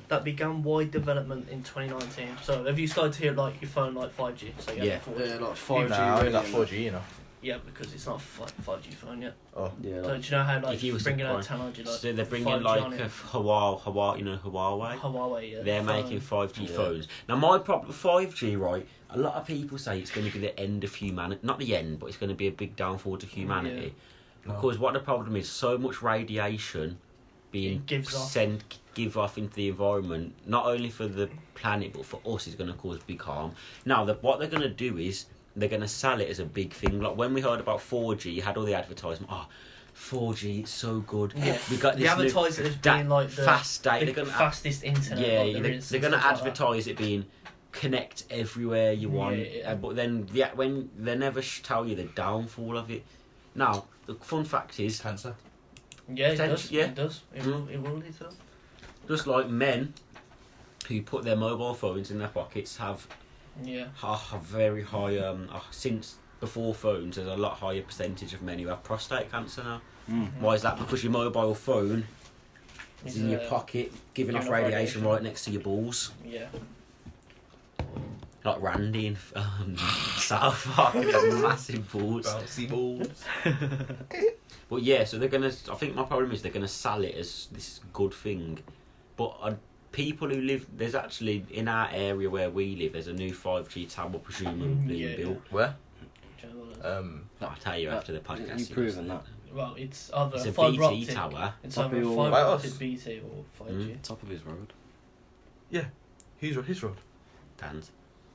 that began wide development in 2019. So have you started to hear like your phone like 5G? So you have 4G. like 5G. Nah, really, not 4G, you know. Yeah, because it's not a 5G phone yet. Oh. Yeah, So like, do you know how like If you was bringing to out technology like So they're bringing 5G like on it? a Huawei, you know Huawei. Huawei, yeah. They're phone. making 5G Yeah. phones. Now my problem with 5G, right? A lot of people say it's going to be the end of humanity. Not the end, but it's going to be a big downfall to humanity. No. Because what the problem is, so much radiation being It gives off. give off into the environment, not only for the planet but for us, is going to cause big harm. Now, what they're going to do is they're going to sell it as a big thing. Like when we heard about 4G, you had all the advertisement. Oh, 4G, it's so good. Yeah. We got They this advertise it as being like the, fast data. the They're gonna fastest internet. yeah, like there is they're and going to stuff like that. advertise it being connect everywhere you want. Yeah. But then, when they never tell you the downfall of it. Now, the fun fact is, Cancer. Yeah, it does. Potential- yeah. It does. It will lead to that. just like men who put their mobile phones in their pockets have Yeah. a very high since before phones there's a lot higher percentage of men who have prostate cancer now. Why is that? Because your mobile phone is in your pocket giving off radiation right next to your balls, Yeah. like Randy in South Park with them massive balls. Bouncy balls. But yeah, so they're gonna, I think my problem is they're gonna sell it as this good thing, but people who live, there's actually in our area where we live, there's a new 5G tower presumably Yeah. built. Where? Do you know what it is? I'll tell you after the podcast. You've proven that. Well, it's either It's a fibre BT optic. tower. It's Top either of your- fibre Like optic us. BT or 5G. Top of his road. His road. Dan's.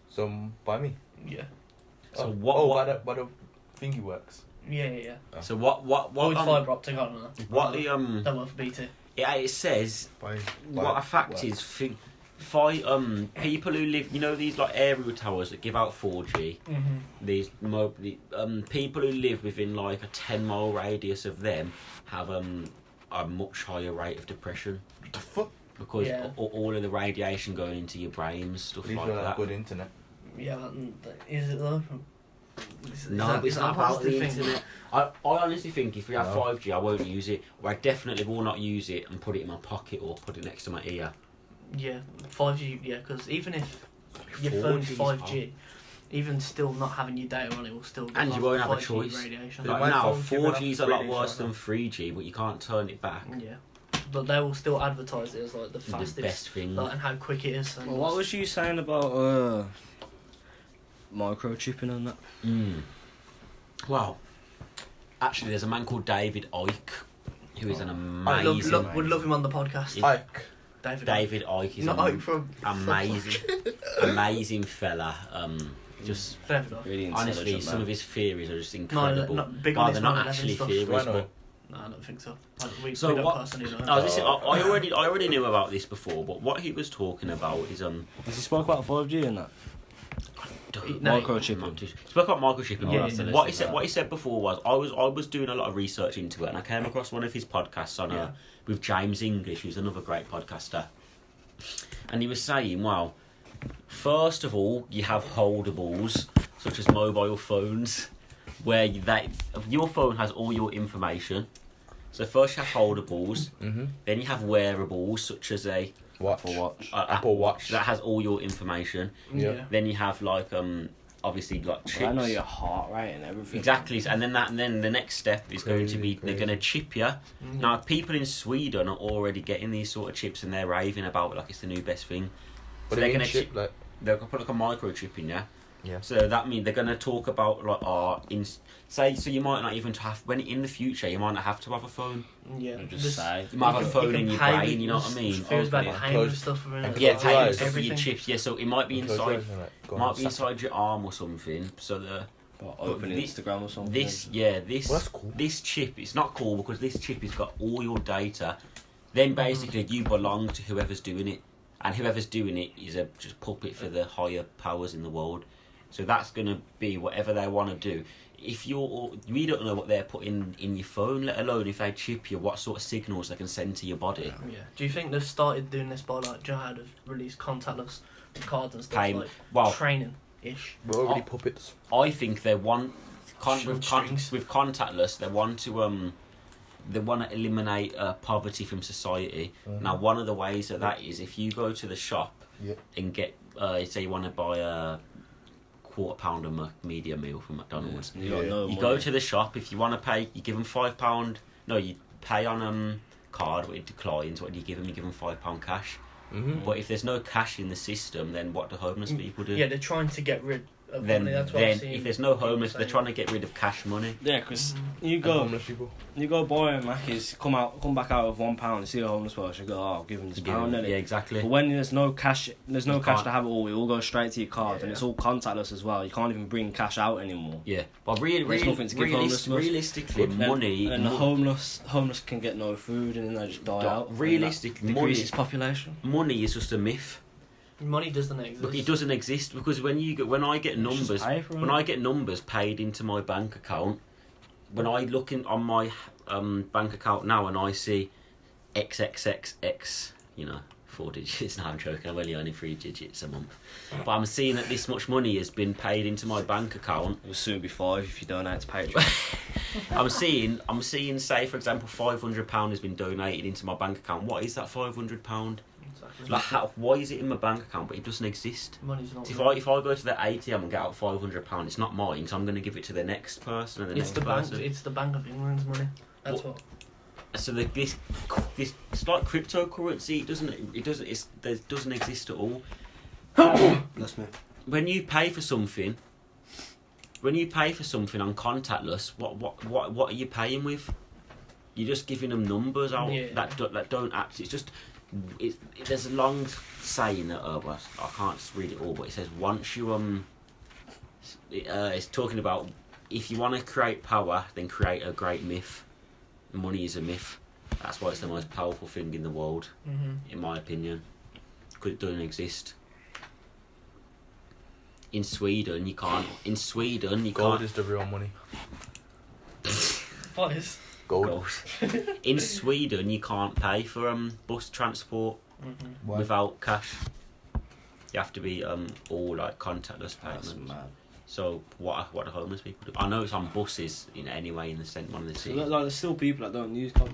So by me. Yeah. So Oh, what? by the thingy works. Yeah. So what? With fibre optic, I don't know. What the That one for BT. Yeah, it says By what a fact is. People who live, you know, these like aerial towers that give out 4G. These people who live within like a 10-mile radius of them have a much higher rate of depression What the fuck? because Yeah. all of the radiation going into your brain, stuff These like are that. good internet. Yeah, is it though? No, but it's not about the thing? internet. I honestly think if we have 5G, I won't use it. Or I definitely will not use it and put it in my pocket or put it next to my ear. Yeah, 5G. Yeah, because even if your phone's 5G, even still not having your data on it will still. And you won't have a 5G choice. Radiation. Like My now, phone's giving 4G is a off lot radiation worse right than 3G, but you can't turn it back. Yeah, but they will still advertise it as like the fastest, The best thing. like, and how quick it is. And Well, what was you saying about microchipping and that? Wow. Actually, there's a man called David Icke, who is an I amazing... would love him on the podcast. Ike. David Icke is Not an Ike from amazing fella. Just Really intelligent, honestly, man. some of his theories are just incredible. not big Oh, on they're his not 9/11 actually stuff. theories, Do I know but... it? No, I don't think so. We So don't what? personally know. I already knew about this before, but what he was talking about is Has he spoke about 5G and that? No, Microchipping. He spoke about microchipping. Yeah, What he said before was I was doing a lot of research into it, and I came across one of his podcasts on with James English, who's another great podcaster, and he was saying, well, first of all, you have holdables such as mobile phones, where your phone has all your information. So first you have holdables, then you have wearables such as a Apple Watch. that has all your information. Yeah. Then you have like obviously like chips. Well, I know your heart rate and everything. Exactly, and then the next step is going to be they're going to chip you. Now people in Sweden are already getting these sort of chips and they're raving about it like it's the new best thing. But So they're going to chip like. they're going to put like a microchip in you. Yeah. So that means they're going to talk about like so you might not even have when in the future you might not have to have a phone. Yeah, Just say. You might have a phone in your pay brain. You know what I mean? Feels about Yeah. paying with stuff. And Yeah, Close paying your for eyes. stuff for your Everything. chips. Yeah, so it might be Close your inside. eyes and, like, go on Might be a second. inside your arm or something. So Opening this- Instagram or something. this Well, that's cool. this chip, it's not cool because this chip has got all your data. Then basically you belong to whoever's doing it, and whoever's doing it is a just puppet for the higher powers in the world. So that's gonna be whatever they want to do. If we don't know what they're putting in your phone, let alone if they chip you, what sort of signals they can send to your body. Yeah. Do you think they've started doing this by like Jihad have released contactless cards and stuff Payment. like Well, training ish? We're already puppets. I think they want Strings. with contactless. They want to eliminate poverty from society. Now, one of the ways that is if you go to the shop and get say you want to buy a £1/4 of media meal from McDonald's. You got no You money. go to the shop. If you want to pay, you give them £5. No, you pay on card, but it declines. What do you give them? You give them £5 cash. But if there's no cash in the system, then what do homeless people do? Yeah, they're trying to get rid of Then, money. That's what I've then seen if there's no people homeless, they're saying. trying to get rid of cash money. Yeah, because you And go homeless people. buy a Macca's, come back out with £1, see a homeless person, you go, oh, I'll give him this pound, innit? Yeah, exactly. But when there's no cash, You to can't- have it all. It all goes straight to your card, and Yeah. it's all contactless as well. You can't even bring cash out anymore. Yeah, but There's nothing to give homeless to us. realistically, money. And the homeless can get no food, and then they just die out. Realistically, and that money, decreases population. money is just a myth. Money doesn't exist. Look, it doesn't exist because when I get You just numbers, pay for when it. I get numbers paid into my bank account, when I look on my bank account now and I see XXXX, 4 digits. No, I'm joking. I'm only earning 3 digits a month, but I'm seeing that this much money has been paid into my bank account. It will soon be 5 if you donate to Patreon. I'm seeing, say for example, £500 has been donated into my bank account. What is that £500? Exactly. Like, why is it in my bank account but it doesn't exist? Money's not. If I go to the ATM and get out £500, it's not mine, so I'm going to give it to the next person and the It's next the bank. person. It's the Bank of England's money. That's what. So this it's like cryptocurrency. It doesn't exist at all. That's me. When you pay for something on contactless, what are you paying with? You're just giving them numbers out that don't act. It's just there's a long saying that I can't read it all, but it says once you it's talking about if you want to create power, then create a great myth. Money is a myth. That's why it's the most powerful thing in the world, in my opinion, because it doesn't exist. In Sweden, you can't. Gold is the real money. What is? Gold. In Sweden, you can't pay for bus transport Why? without cash. You have to be all like contactless That's payments. mad. So what do homeless people do? I know it's on buses in one of the So cities. like, there's still people that don't use cards.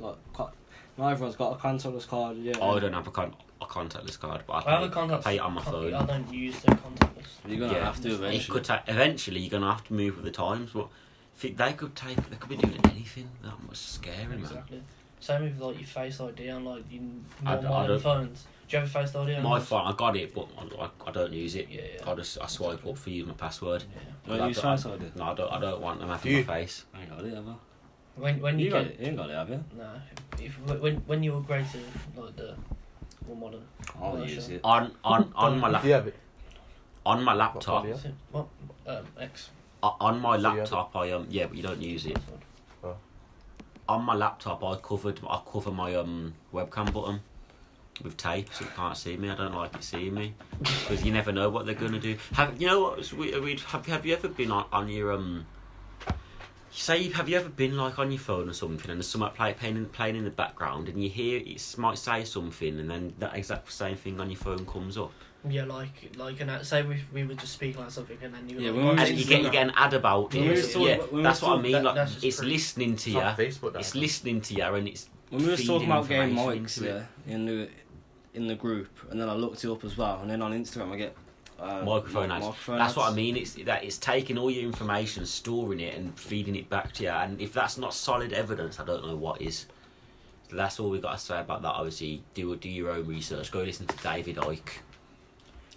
Not everyone's got a contactless card. Yeah. I don't have a contactless card, but I have a contact. I pay it on my phone. I don't use the contactless. You're gonna have to eventually. Eventually, you're gonna have to move with the times. But they could be doing anything. That was scary, man. Exactly. Same with like your Face ID on like your I modern don't- phones. Do you have a Face ID on My yours? phone, I got it, but I don't use it. Yeah. I swipe up for you my password. Yeah. Don't use Face ID. No, I don't want them having You- my face. I ain't got it ever. When you got get it? You ain't got it, have you? no, when you upgrade to like the more modern. I'll Yeah, use sure. it. On my Do you have it? on my laptop. Yeah. What? X. On my So you have laptop, yeah, but you don't use it. Oh. On my laptop, I cover my webcam button with tape, so you can't see me. I don't like it seeing me because you never know what they're gonna do. Have you ever been on your have you ever been like on your phone or something and there's something playing in the background and you hear it might say something and then that exact same thing on your phone comes up? Yeah, say we were just speaking about something and then you were Yeah, like, when we "Oh, were And this you is get an ad about When we it. was talking Yeah, about- when we that's was what I mean. that- Like that's just it's true. listening to It's you. on Facebook. It's that. listening to you and it's When we were talking feeding about getting information mics, into it. in the group, and then I looked it up as well, and then on Instagram I get Microphone ads. microphone That's what I ads. mean. It's taking all your information, storing it, and feeding it back to you. And if that's not solid evidence, I don't know what is. So that's all we got to say about that. Obviously, do your own research. Go listen to David Icke.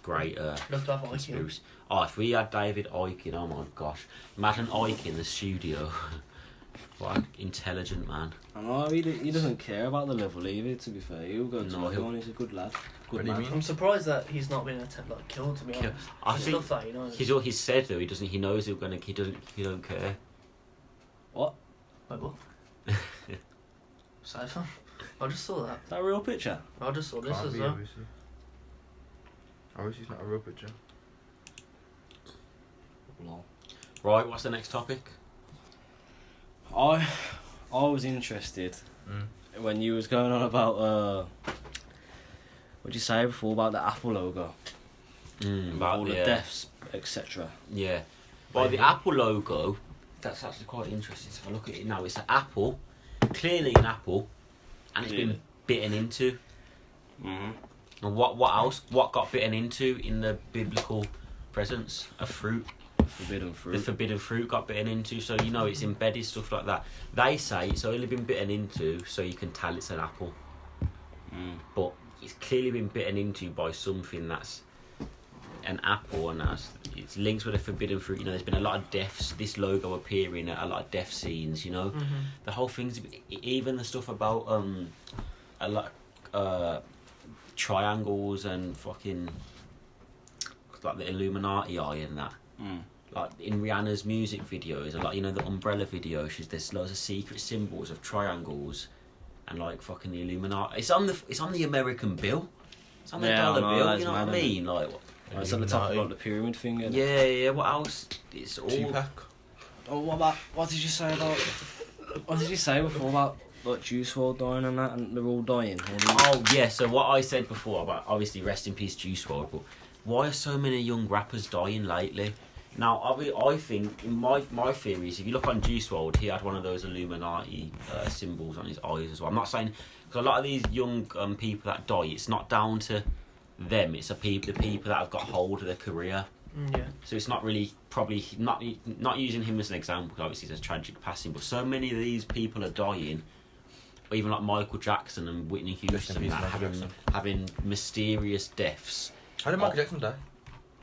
Great. Love to have IQ. Conspiracy. Oh, if we had David Icke, oh my gosh, imagine Icke in the studio. What an intelligent man. I know he doesn't care about the level either. To be fair, he'll go to No, everyone. He's a good lad. What Good do you man. mean? I'm surprised that he's not been killed. To be Kill- honest, I For think stuff that you know. He's said though he knows he don't care. What? Wait, what? Say something. I just saw that. Is that a real picture? I just saw this Can't as be, well. obviously. Obviously, it's not a real picture. Lol. Right, what's the next topic? I was interested when you was going on about what'd you say before about the Apple logo, About all the deaths, etc. Yeah. Well, the Apple logo, that's actually quite interesting. So if I look at it now, it's an apple, clearly an apple, and it's been bitten into. Mm-hmm. And what else? What got bitten into in the biblical presence? A fruit. Forbidden fruit. The forbidden fruit got bitten into, so you know it's embedded, stuff like that. They say it's only been bitten into so you can tell it's an apple. But it's clearly been bitten into by something that's an apple, and it's linked with a forbidden fruit. You know, there's been a lot of deaths. This logo appearing at a lot of death scenes. You know, the whole thing's even the stuff about a lot triangles and fucking like the Illuminati eye and that. Like in Rihanna's music videos, a lot, you know, the Umbrella video. There's loads of secret symbols of triangles, and like fucking the Illuminati. It's on the American bill. It's on the dollar bill. You know what I mean? Like, It's at the top of like, the pyramid thing. Isn't it? yeah. What else? It's all. Tupac. Oh, what did you say about? What did you say before about like Juice WRLD dying and that, and they're all dying? Oh yeah. So what I said before about obviously rest in peace Juice WRLD, but why are so many young rappers dying lately? Now, I think, in my theory is, if you look on Juice WRLD, he had one of those Illuminati symbols on his eyes as well. I'm not saying, because a lot of these young people that die, it's not down to them, it's the people that have got hold of their career. Yeah. So it's not really, probably, not using him as an example, because obviously it's a tragic passing, but so many of these people are dying, or even like Michael Jackson and Whitney Houston, having mysterious deaths. How did Michael Jackson die?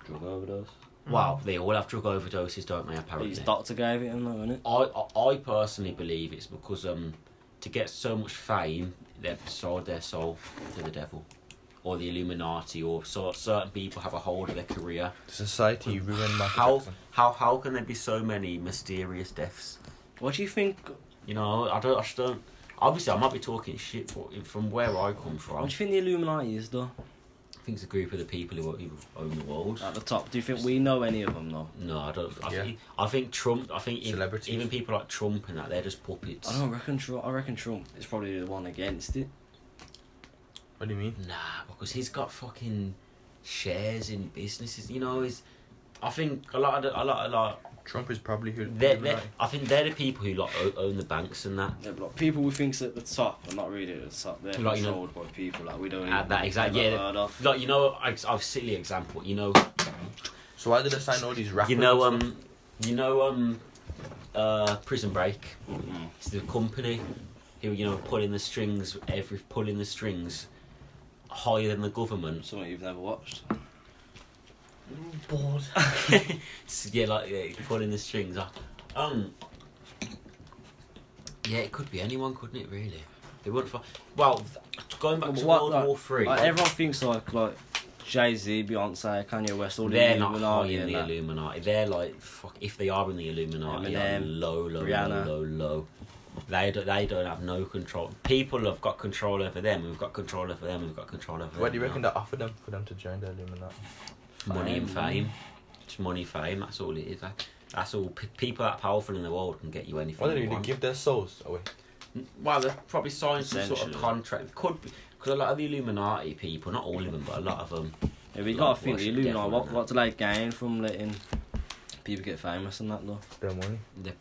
Drug overdose. Wow, they all have drug overdoses, don't they, apparently? His doctor gave it him though, innit? I personally believe it's because to get so much fame, they've sold their soul to the devil, or the Illuminati, or certain people have a hold of their career. Society ruined Michael Jackson. How can there be so many mysterious deaths? What do you think? You know, I just don't. Obviously, I might be talking shit, but from where I come from, What do you think the Illuminati is though? I think it's a group of the people who own the world. At the top, do you think we know any of them though? No, I don't. I think Trump. I think Celebrities. even people like Trump and that, they're just puppets. I don't reckon Trump. I reckon Trump is probably the one against it. What do you mean? Nah, because he's got fucking shares in businesses. You know, I think a lot. Trump is probably who. I think they're the people who own the banks and that. Yeah, but like, people who think's at the top are not really at the top. They're Like, controlled by people like we don't even That exactly. never Yeah. heard of. Like I've silly example. So why did they sign all these rappers? Prison Break. It's the company who pulling the strings higher than the government. Something you've never watched. Bored. Pulling the strings. Yeah, it could be anyone, couldn't it? Really, they wouldn't. Going back to World War Three. Like, everyone thinks like Jay-Z, Beyonce, Kanye West, all the they're not Illuminati high in the Illuminati. They're like fuck. If they are in the Illuminati, Eminem, low. They don't have no control. People have got control over them. We've got control over them. We've got control over them. What do you reckon they offer them for them to join the Illuminati? Money and fame. It's money, fame. That's all it is. That's all. People that powerful in the world can get you anything. Why do they give their souls away? Well, they're probably signed some sort of contract. Could be because a lot of the Illuminati people, not all of them, but a lot of them. Yeah, we gotta think the Illuminati. What do they gain from letting people get famous and that though? Their money. They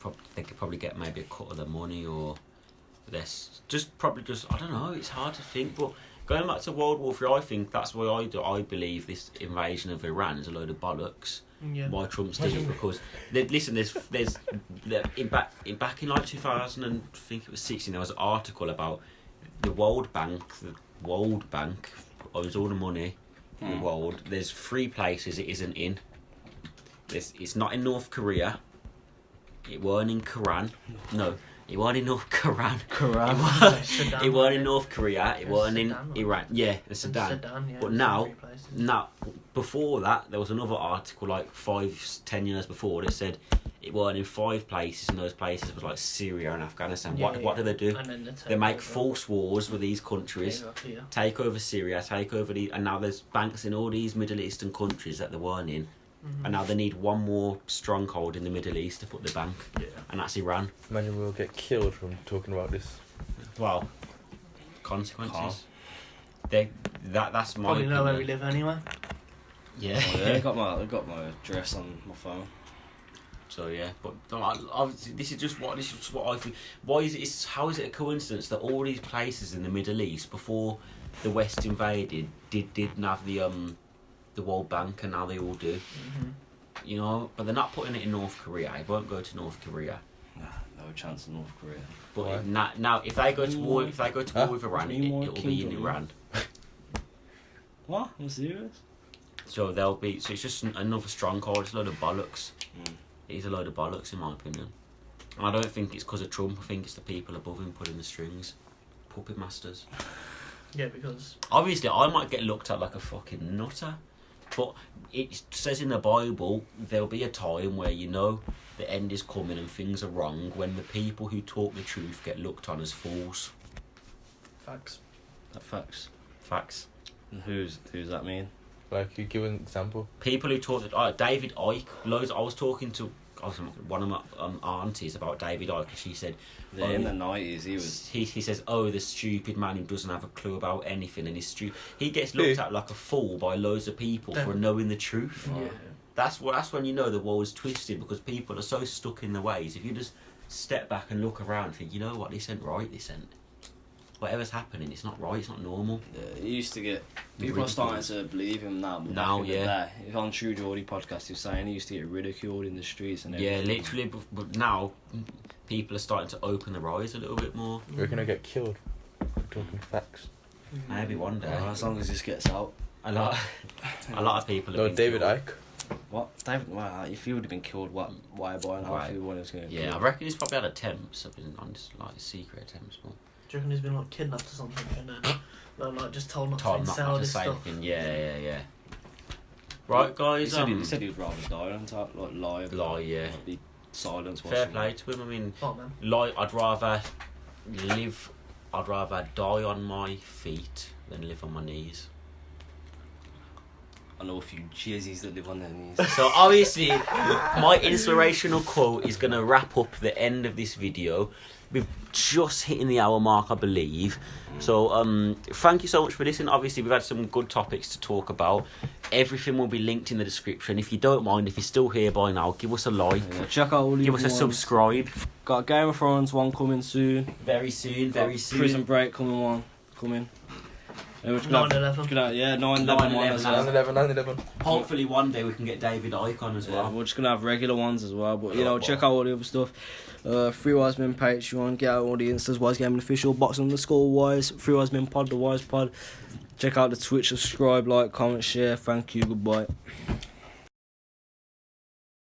could probably get maybe a cut of their money or this. I don't know. It's hard to think, but. Going back to World War III, I think that's why I believe this invasion of Iran is a load of bollocks. Yeah. Why Trump's did it because there's back in like 2000 and I think it was 16 there was an article about the World Bank owns all the money in the world. There's 3 places it isn't in. It's not in North Korea. It weren't in Quran. No. It weren't in North Korea. It weren't in North Korea. It weren't in Iran. Yeah, Sudan. But now, before that, there was another article like 5-10 years before that said it weren't in 5 places, and those places was like Syria and Afghanistan. What do they do? They make false wars with these countries, take over Syria, take over and now there's banks in all these Middle Eastern countries that they weren't in. Mm-hmm. And now they need one more stronghold in the Middle East to put the bank, and that's Iran. Imagine we'll get killed from talking about this. Well, consequences. That's my probably opinion. know where we live anyway. Yeah, I got my address on my phone. So yeah, but obviously this is just what I think. Why is it? How is it a coincidence that all these places in the Middle East before the West invaded didn't have the World Bank, and now they all do. Mm-hmm. But they're not putting it in North Korea. It won't go to North Korea. Nah, no chance in North Korea. But now, if they go to war, with Iran, it'll be in Iran. What? I'm serious. So it's just another stronghold. It's a load of bollocks. It is a load of bollocks, in my opinion. And I don't think it's because of Trump. I think it's the people above him pulling the strings, puppet masters. Yeah, because obviously I might get looked at like a fucking nutter. But it says in the Bible there'll be a time where the end is coming and things are wrong when the people who talk the truth get looked on as fools. Facts. Facts. And who's that mean? Like, you give an example. People who talk David Icke. I was talking to one of my aunties about David Icke, and she said in the 90s he says, the stupid man who doesn't have a clue about anything, and he gets looked at like a fool by loads of people for knowing the truth. Yeah. That's when the world's twisted, because people are so stuck in their ways. If you just step back and look around and think, you know what, this ain't right, whatever's happening, it's not right, it's not normal. Yeah, he used to get people are starting to believe him now. But back in the day, if on True Geordie podcast, he was saying he used to get ridiculed in the streets and everything. Yeah, literally. But now people are starting to open their eyes a little bit more. We're gonna get killed for talking facts. Maybe one day. As long as this gets out. A lot of people. Have been David killed. Icke. What? David? Well, if he would have been killed, why by now? If he was going to. Yeah, I reckon he's probably had attempts. I've been on just like secret attempts, but. Do you reckon he's been like kidnapped or something and then just told not to sell this say stuff? anything. Yeah. Right, guys. He said he'd rather die than talk, like lie. Lie, yeah. Be silent. Fair play to him. I mean, man. lie. I'd rather die on my feet than live on my knees. I know a few cheesies that live on their knees. So obviously, my inspirational quote is going to wrap up the end of this video. We've just hitting the hour mark, I believe. So thank you so much for listening. Obviously, we've had some good topics to talk about. Everything will be linked in the description. If you don't mind, if you're still here by now, give us a like. Yeah, check out all give us a subscribe. Got Game of Thrones one coming soon. Very soon, very soon. Prison Break coming. 9/11. Yeah, 9/11 one as well. 9/11. Hopefully one day we can get David Icke on as well. Yeah, we're just gonna have regular ones as well, but check out all the other stuff. Three Wise Men Patreon, get out all the Instas, Wise Gaming Official, box_wise, Three Wise Men Pod, TheWisePod. Check out the Twitch, subscribe, like, comment, share. Thank you, goodbye.